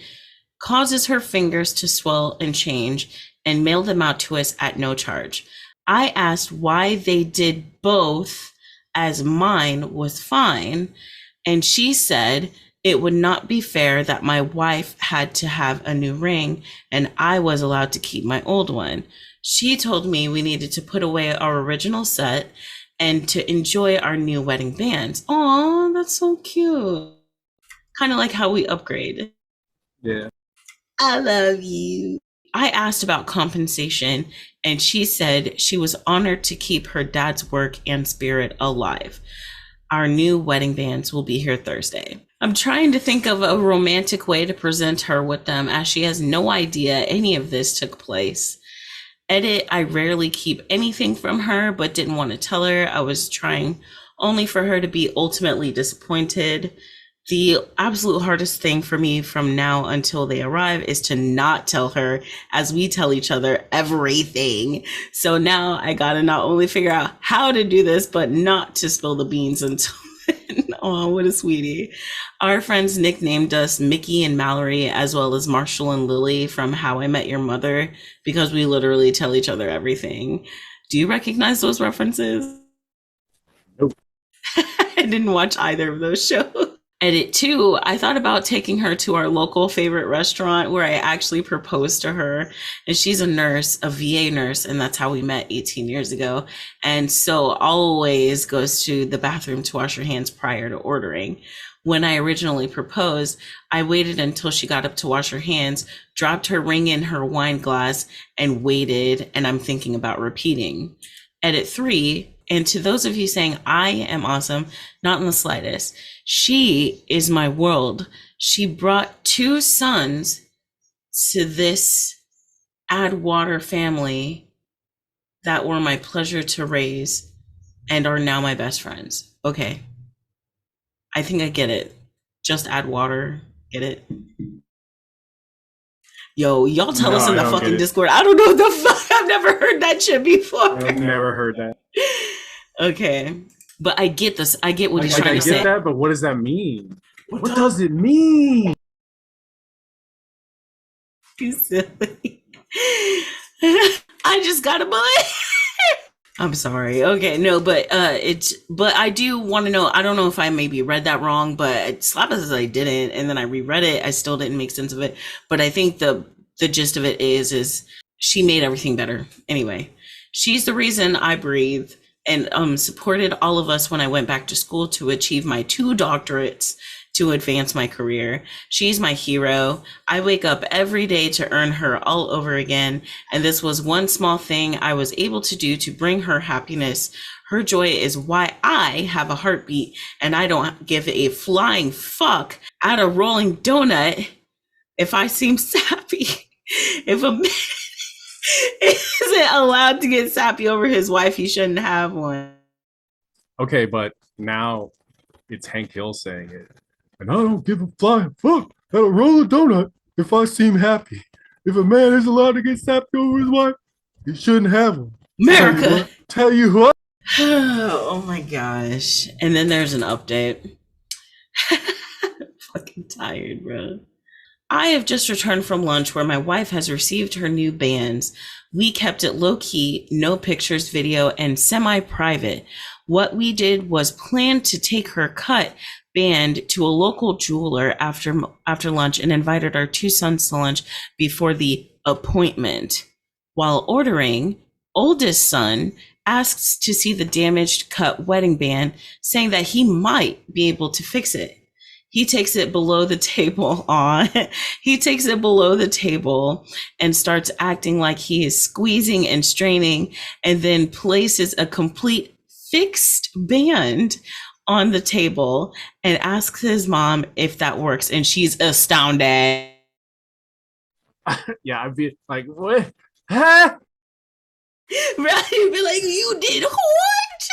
causes her fingers to swell and change, and mail them out to us at no charge. I asked why they did both as mine was fine, and she said it would not be fair that my wife had to have a new ring and I was allowed to keep my old one. She told me we needed to put away our original set and to enjoy our new wedding bands. Oh, that's so cute. Kind of like how we upgrade. Yeah. I love you. I asked about compensation, and she said she was honored to keep her dad's work and spirit alive. Our new wedding bands will be here Thursday. I'm trying to think of a romantic way to present her with them, as she has no idea any of this took place. Edit, I rarely keep anything from her, but didn't want to tell her. I was trying only for her to be ultimately disappointed. The absolute hardest thing for me from now until they arrive is to not tell her, as we tell each other everything. So now I gotta not only figure out how to do this, but not to spill the beans until then. Oh, what a sweetie. Our friends nicknamed us Mickey and Mallory, as well as Marshall and Lily from How I Met Your Mother, because we literally tell each other everything. Do you recognize those references? Nope. I didn't watch either of those shows. Edit 2, I thought about taking her to our local favorite restaurant where I actually proposed to her. And she's a nurse, a VA nurse, and that's how we met 18 years ago. And so always goes to the bathroom to wash her hands prior to ordering. When I originally proposed, I waited until she got up to wash her hands, dropped her ring in her wine glass, and waited, and I'm thinking about repeating. Edit 3, and to those of you saying I am awesome, not in the slightest. She is my world. She brought 2 sons to this Addwater family that were my pleasure to raise and are now my best friends. Okay. I think I get it. Just add water. Get it? Yo, y'all tell us in the fucking Discord. I don't know what the fuck. I've never heard that shit before. I've never heard that. Okay. But I get this. I get what he's trying to say. I get that, but what does that mean? What does it mean? You silly. I just got a bullet. I'm sorry. Okay, no, but but I do want to know. I don't know if I maybe read that wrong, but slap as I didn't, and then I reread it. I still didn't make sense of it. But I think the gist of it is she made everything better. Anyway, she's the reason I breathe, and supported all of us when I went back to school to achieve my 2 doctorates, to advance my career. She's my hero. I wake up every day to earn her all over again. And this was one small thing I was able to do to bring her happiness. Her joy is why I have a heartbeat, and I don't give a flying fuck at a rolling donut if I seem sappy. If a man isn't allowed to get sappy over his wife, he shouldn't have one. Okay, but now it's Hank Hill saying it. And I don't give a flying fuck at a roll of donut if I seem happy. If a man is allowed to get sappy over his wife, he shouldn't have one. America. Tell you what. Oh my gosh. And then there's an update. Fucking tired, bro. I have just returned from lunch where my wife has received her new bands. We kept it low key, no pictures, video, and semi-private. What we did was plan to take her cut band to a local jeweler after lunch and invited our two sons to lunch before the appointment. While ordering, oldest son asks to see the damaged cut wedding band, saying that he might be able to fix it. He takes it below the table He takes it below the table and starts acting like he is squeezing and straining, and then places a complete fixed band on the table and asks his mom if that works, and she's astounded. Yeah, I'd be like, what? Huh? Right? You'd be like, you did what?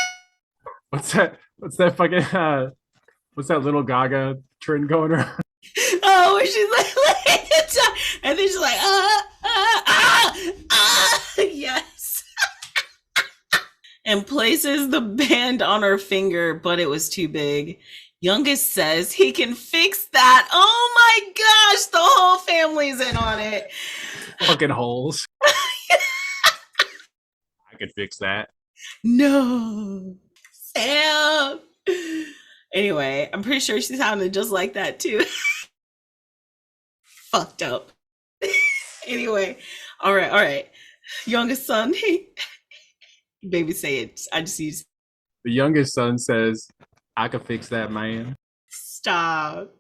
What's that? What's that fucking what's that little Gaga trend going around? Oh, where she's like, and then she's like, yes. And places the band on her finger, but it was too big. Youngest says he can fix that. Oh my gosh, the whole family's in on it. Fucking holes. I could fix that. No. Sam. Anyway, I'm pretty sure she sounded just like that too. Fucked up. Anyway, all right. Youngest son, hey, baby, say it. I just need. The youngest son says, I could fix that, man. Stop.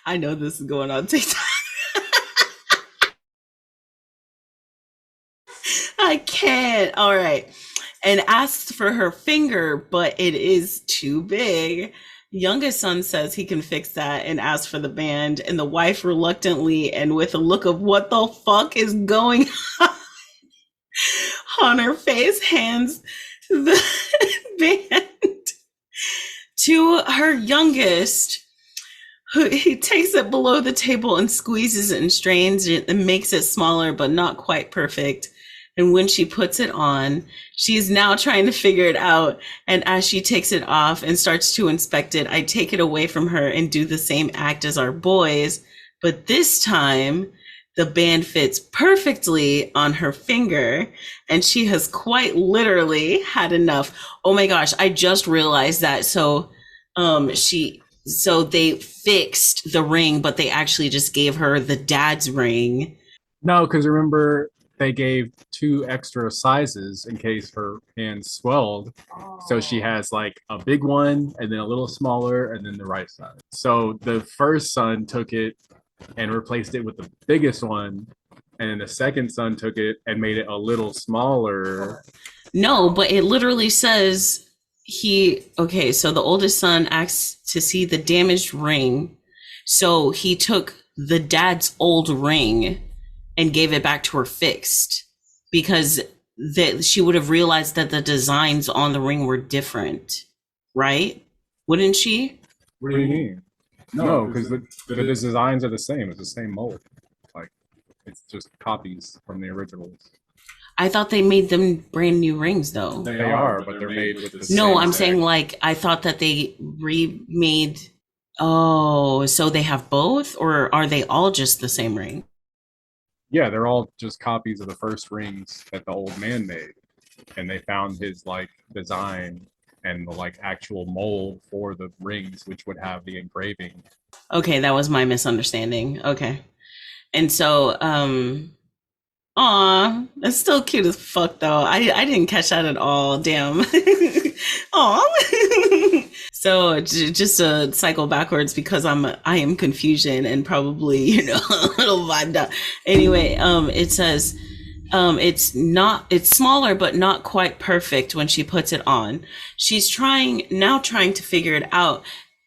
I know this is going on TikTok. I can't. All right. And asks for her finger, but it is too big. Youngest son says he can fix that and asks for the band, and the wife reluctantly and with a look of what the fuck is going on her face hands the band to her youngest, who he takes it below the table and squeezes it and strains it and makes it smaller but not quite perfect. And when she puts it on, she's now trying to figure it out. And as she takes it off and starts to inspect it, I take it away from her and do the same act as our boys. But this time, the band fits perfectly on her finger, and she has quite literally had enough. Oh my gosh, I just realized that. So they fixed the ring, but they actually just gave her the dad's ring. No, because remember, they gave 2 extra sizes in case her hand swelled. So she has like a big one and then a little smaller and then the right size. So the first son took it and replaced it with the biggest one. And then the second son took it and made it a little smaller. No, but it literally says so the oldest son asks to see the damaged ring. So he took the dad's old ring and gave it back to her fixed, because that she would have realized that the designs on the ring were different, right? Wouldn't she? What do you mean? No, because the designs are the same. It's the same mold. Like, it's just copies from the originals. I thought they made them brand new rings, though. They are, but they're made with the same. No, I'm saying, like, I thought that they remade. Oh, so they have both, or are they all just the same ring? Yeah, they're all just copies of the first rings that the old man made. And they found his like design and the like actual mold for the rings, which would have the engraving. Okay, that was my misunderstanding. Okay. And so, aw, that's still cute as fuck though. I didn't catch that at all. Damn. Aw. So just to cycle backwards because I am confusion and probably a little vibed out. Anyway, it says it's smaller but not quite perfect when she puts it on. She's trying to figure it out,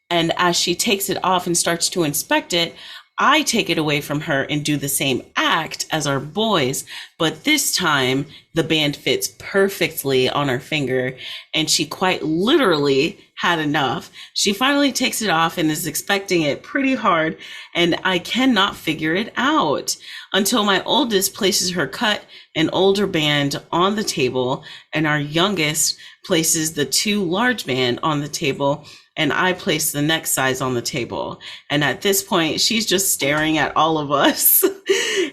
and as she takes it off and starts to inspect it, I take it away from her and do the same act as our boys, but this time the band fits perfectly on her finger, and she quite literally had enough. She finally takes it off and is expecting it pretty hard, and I cannot figure it out until my oldest places her cut and older band on the table, and our youngest places the two large band on the table, and I place the next size on the table. And at this point, she's just staring at all of us.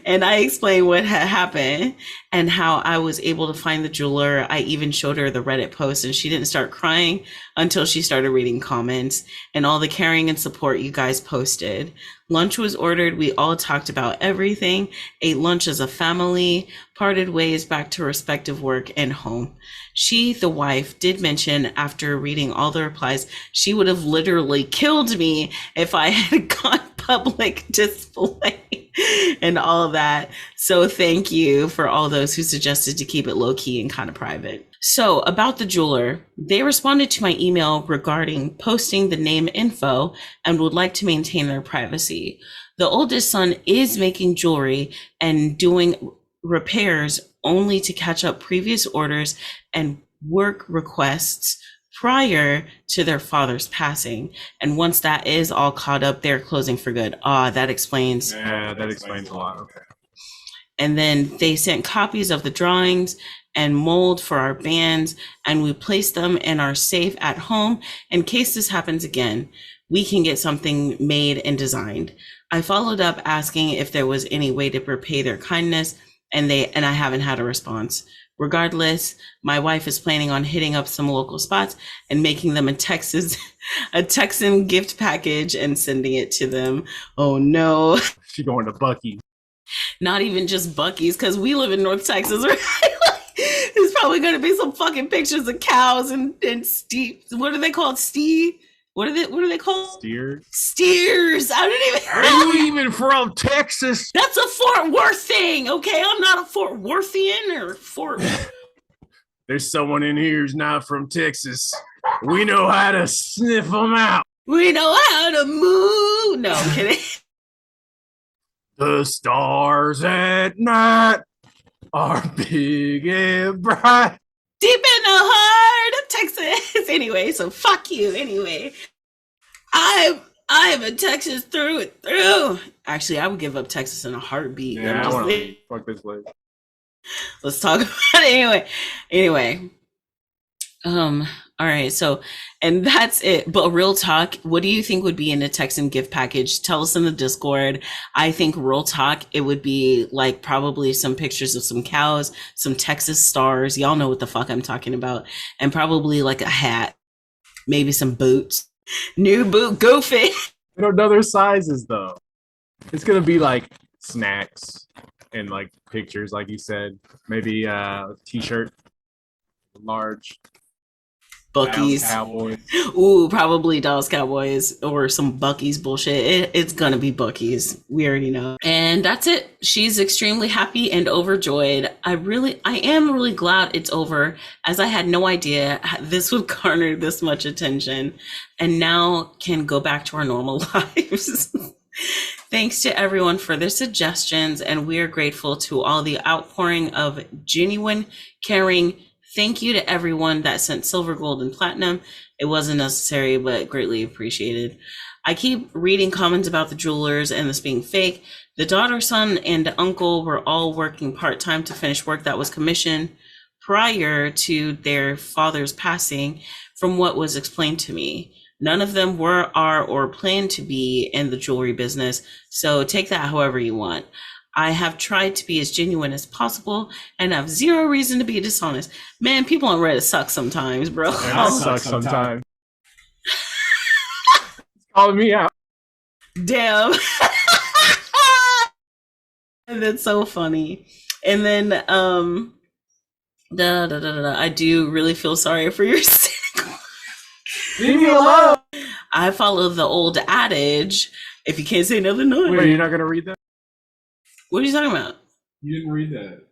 And I explained what had happened and how I was able to find the jeweler. I even showed her the Reddit post, and she didn't start crying until she started reading comments and all the caring and support you guys posted. Lunch was ordered. We all talked about everything, ate lunch as a family, parted ways back to respective work and home. She, the wife, did mention after reading all the replies, she would have literally killed me if I had gone public display and all of that. So thank you for all those who suggested to keep it low key and kind of private. So about the jeweler, they responded to my email regarding posting the name info and would like to maintain their privacy. The oldest son is making jewelry and doing repairs only to catch up previous orders and work requests prior to their father's passing. And once that is all caught up, they're closing for good. That explains. Yeah, that explains a lot. Okay. And then they sent copies of the drawings and mold for our bands, and we placed them in our safe at home in case this happens again. We can get something made and designed. I followed up asking if there was any way to repay their kindness, and I haven't had a response. Regardless, my wife is planning on hitting up some local spots and making them a Texan gift package and sending it to them. Oh no. She going to Bucky. Not even just Bucky's, because we live in North Texas, right? There's probably going to be some fucking pictures of cows and Steve. What are they called? Steve? What are they called? Steers. Steers. I don't even. Are you even from Texas? That's a Fort Worth thing, okay? I'm not a Fort Worthian or Fort. There's someone in here who's not from Texas. We know how to sniff them out. We know how to move. No, I'm kidding. The stars at night are big and bright. Deep in the heart of Texas. Anyway, so fuck you. Anyway, I'm a Texas through and through. Actually, I would give up Texas in a heartbeat. Yeah, I want to fuck this place. Let's talk about it anyway. All right, so, and that's it. But real talk, what do you think would be in a Texan gift package? Tell us in the Discord. I think real talk, it would be like probably some pictures of some cows, some Texas stars. Y'all know what the fuck I'm talking about. And probably like a hat, maybe some boots. New boot, goofy. We don't know their sizes though. It's gonna be like snacks and like pictures, like you said. Maybe a t-shirt, large. Bucky's. Cowboys. Ooh, probably Dallas Cowboys or some Bucky's bullshit. It's gonna be Bucky's. We already know. And that's it. She's extremely happy and overjoyed. I am really glad it's over, as I had no idea this would garner this much attention, and now can go back to our normal lives. Thanks to everyone for their suggestions, and we are grateful to all the outpouring of genuine, caring. Thank you to everyone that sent silver, gold, and platinum. It wasn't necessary, but greatly appreciated. I keep reading comments about the jewelers and this being fake. The daughter, son, and uncle were all working part-time to finish work that was commissioned prior to their father's passing, from what was explained to me. None of them are, or plan to be in the jewelry business, so take that however you want. I have tried to be as genuine as possible and have zero reason to be dishonest. Man, people on Reddit suck sometimes, bro. I suck sometimes. Calling me out. Damn. That's so funny. And then I do really feel sorry for your Leave me alone. I follow the old adage, if you can't say nothing, no. Wait, you're not gonna read that? What are you talking about? You didn't read that.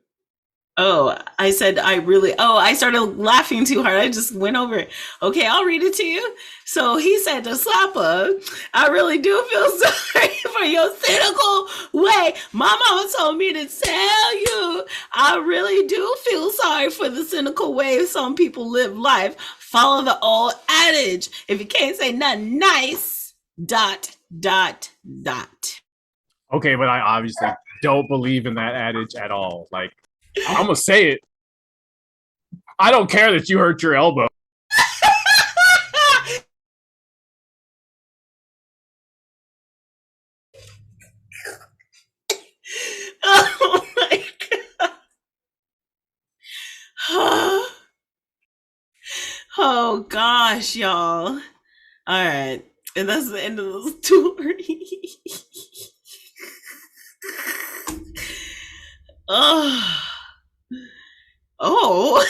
Oh, I said I started laughing too hard. I just went over it. Okay, I'll read it to you. So he said to Slapper, I really do feel sorry for your cynical way. My mama told me to tell you, I really do feel sorry for the cynical way some people live life. Follow the old adage. If you can't say nothing nice, ... Okay, but I obviously don't believe in that adage at all. Like, I'm gonna say it. I don't care that you hurt your elbow. Oh my god. Oh gosh, y'all. All right. And that's the end of the story. Oh.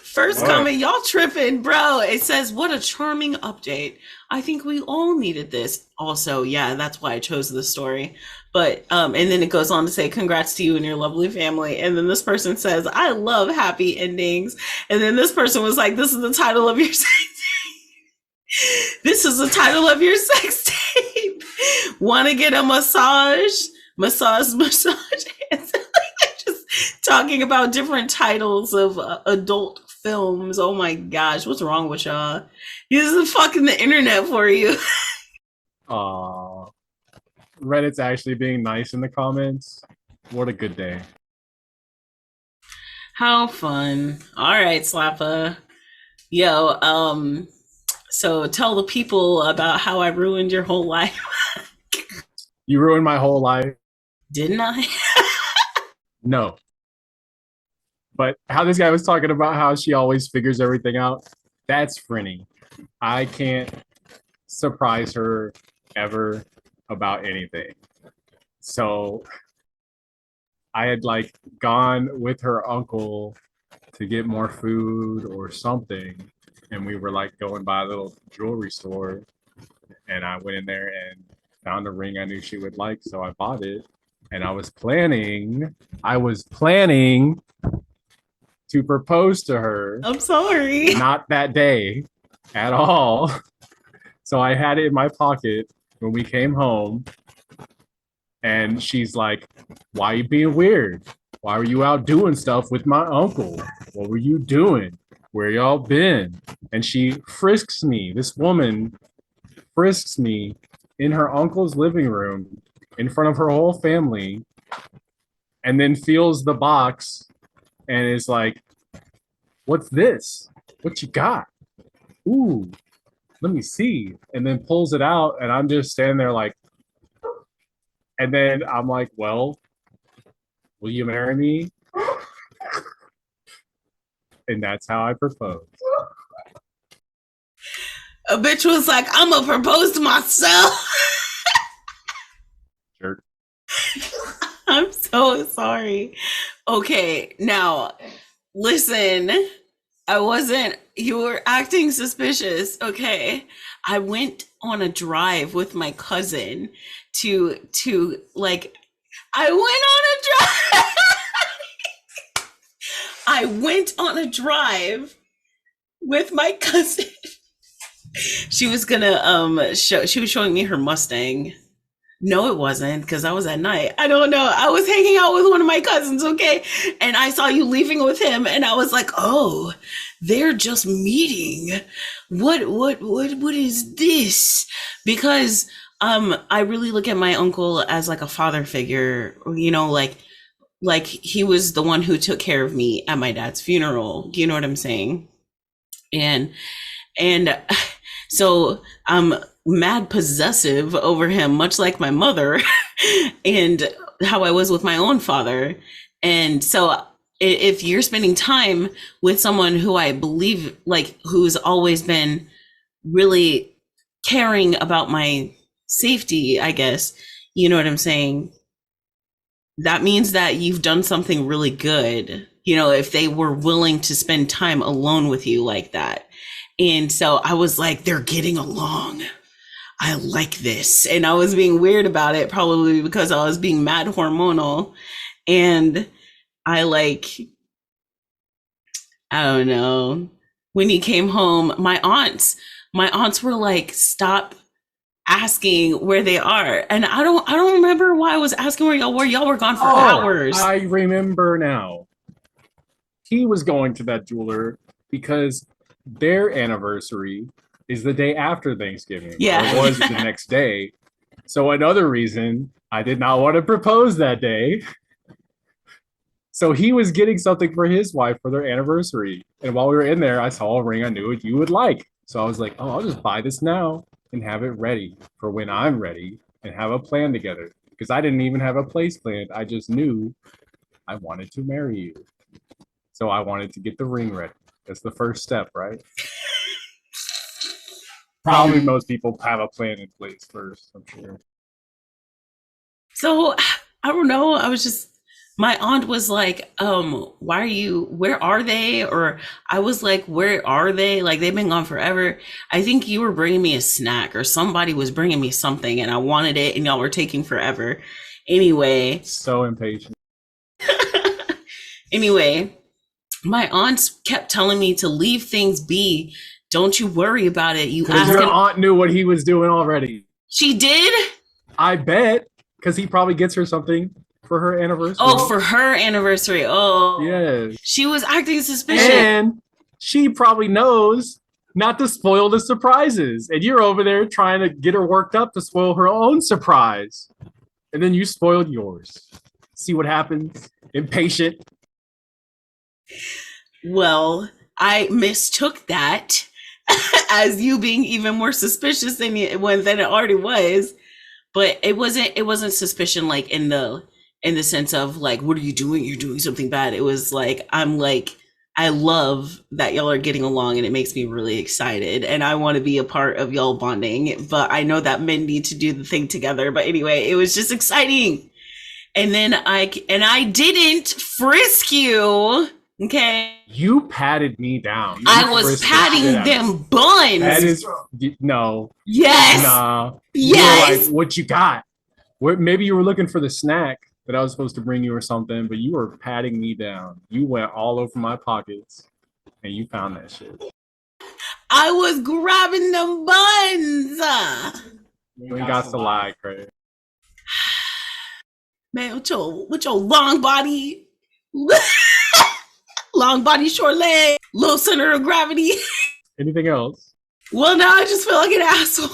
First comment, y'all tripping, bro. It says, what a charming update. I think we all needed this. Also, yeah, that's why I chose this story. But and then it goes on to say, congrats to you and your lovely family. And then this person says, I love happy endings. And then this person was like, this is the title of your sex tape. This is the title of your sex tape. Want to get a massage? Massage. And so, like, just talking about different titles of adult films. Oh my gosh, what's wrong with y'all? This is fucking the internet for you. Aww. Reddit's actually being nice in the comments. What a good day. How fun. All right, Slappa. Yo, so tell the people about how I ruined your whole life. You ruined my whole life. Didn't I? No. But how this guy was talking about how she always figures everything out, that's Frenny. I can't surprise her ever about anything. So I had like gone with her uncle to get more food or something, and we were like going by a little jewelry store, and I went in there and found a ring I knew she would like, so I bought it. And I was planning to propose to her. I'm sorry. Not that day at all. So I had it in my pocket when we came home. And she's like, why are you being weird? Why were you out doing stuff with my uncle? What were you doing? Where y'all been? And she frisks me. This woman frisks me in her uncle's living room in front of her whole family, and then feels the box and is like, what's this? What you got? Ooh, let me see. And then pulls it out, and I'm just standing there like, and then I'm like, well, will you marry me? And that's how I proposed. A bitch was like, I'm gonna propose to myself. Jerk. I'm so sorry. Okay, now listen, you were acting suspicious. Okay, I went on a drive with my cousin to like, I went on a drive with my cousin. She was gonna she was showing me her Mustang. No, it wasn't, because I was at night. I don't know. I was hanging out with one of my cousins, okay? And I saw you leaving with him, and I was like, oh, they're just meeting. What is this? Because I really look at my uncle as like a father figure, you know, like he was the one who took care of me at my dad's funeral. You know what I'm saying? And so I'm mad possessive over him, much like my mother, and how I was with my own father. And so if you're spending time with someone who I believe, like, who's always been really caring about my safety, I guess, you know what I'm saying? That means that you've done something really good, you know, if they were willing to spend time alone with you like that. And so I was like, they're getting along. I like this. And I was being weird about it, probably because I was being mad hormonal. And I don't know. When he came home, my aunts were like, stop asking where they are. And I don't remember why I was asking where y'all were. Y'all were gone for hours. I remember now. He was going to that jeweler because their anniversary is the day after Thanksgiving. Yeah. Or it was the next day. So another reason I did not want to propose that day. So he was getting something for his wife for their anniversary. And while we were in there, I saw a ring I knew you would like. So I was like, oh, I'll just buy this now and have it ready for when I'm ready and have a plan together. Because I didn't even have a place planned. I just knew I wanted to marry you. So I wanted to get the ring ready. That's the first step, right? Probably most people have a plan in place first, I'm sure. So I don't know. My aunt was like, where are they? Or I was like, where are they? Like, they've been gone forever. I think you were bringing me a snack or somebody was bringing me something and I wanted it and y'all were taking forever. Anyway. So impatient. Anyway, my aunts kept telling me to leave things be. Don't you worry about it. Because your aunt knew what he was doing already. She did? I bet. Because he probably gets her something for her anniversary. Oh, for her anniversary. Oh. Yes. She was acting suspicious. And she probably knows not to spoil the surprises. And you're over there trying to get her worked up to spoil her own surprise. And then you spoiled yours. See what happens? Impatient. Well, I mistook that as you being even more suspicious than it already was. But it wasn't suspicion like in the sense of like, what are you doing? You're doing something bad. It was like, I love that y'all are getting along and it makes me really excited. And I want to be a part of y'all bonding, but I know that men need to do the thing together. But anyway, it was just exciting. And then I didn't frisk you. Okay. You patted me down. I was patting them buns. That is no. Yes. Nah. Yes. You were like, what you got? Maybe you were looking for the snack that I was supposed to bring you or something, but you were patting me down. You went all over my pockets and you found that shit. I was grabbing them buns. You ain't got to lie, Craig. Man, with your long body. Long body, short leg, low center of gravity. Anything else? Well, now I just feel like an asshole.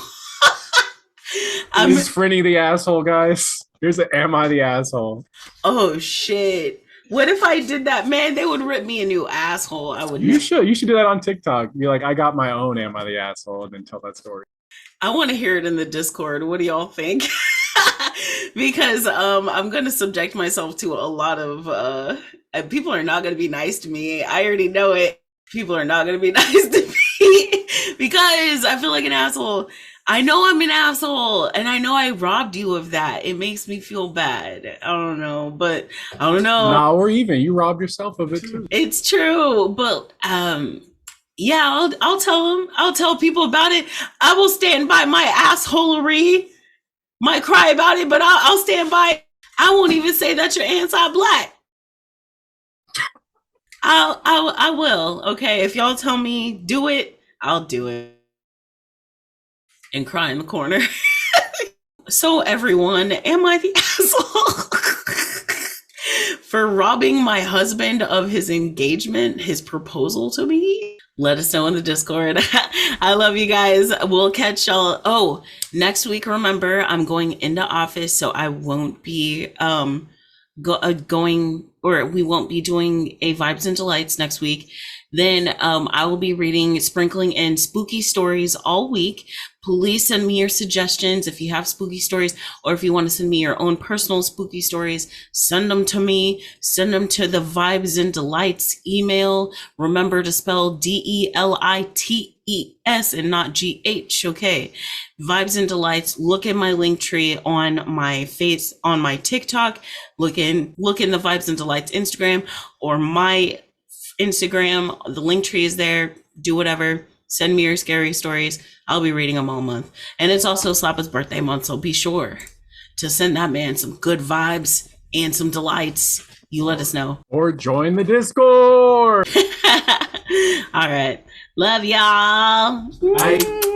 I'm just Frenny the asshole, guys. Here's the am I the asshole? Oh shit! What if I did that, man? They would rip me a new asshole. I would. You should do that on TikTok. Be like, I got my own am I the asshole, and then tell that story. I want to hear it in the Discord. What do y'all think? Because I'm gonna subject myself to a lot of people are not gonna be nice to me. I already know it. People are not gonna be nice to me because I feel like an asshole. I know I'm an asshole and I know I robbed you of that. It makes me feel bad. I don't know, but I don't know. Nah, we're even. You robbed yourself of it too. It's true, but yeah, I'll tell them. I'll tell people about it. I will stand by my assholery. Might cry about it, but I'll stand by it. I won't even say that you're anti-black. I will. Okay, if y'all tell me do it, I'll do it. And cry in the corner. So everyone, am I the asshole for robbing my husband of his engagement, his proposal to me? Let us know in the Discord. I love you guys. We'll catch y'all. Oh, next week, remember, I'm going into office, so I won't be we won't be doing a Vibes N Delites next week. Then I will be sprinkling in spooky stories all week. Please send me your suggestions if you have spooky stories, or if you want to send me your own personal spooky stories, send them to me. Send them to the Vibes N Delites email. Remember to spell DELITES and not GH. Okay. Vibes N Delites. Look at my link tree on my on my TikTok. Look in the Vibes N Delites Instagram or my Instagram. The link tree is there. Do whatever. Send me your scary stories. I'll be reading them all month. And it's also Slappa's birthday month, so be sure to send that man some good vibes and some delights. You let us know. Or join the Discord. All right. Love y'all. Bye.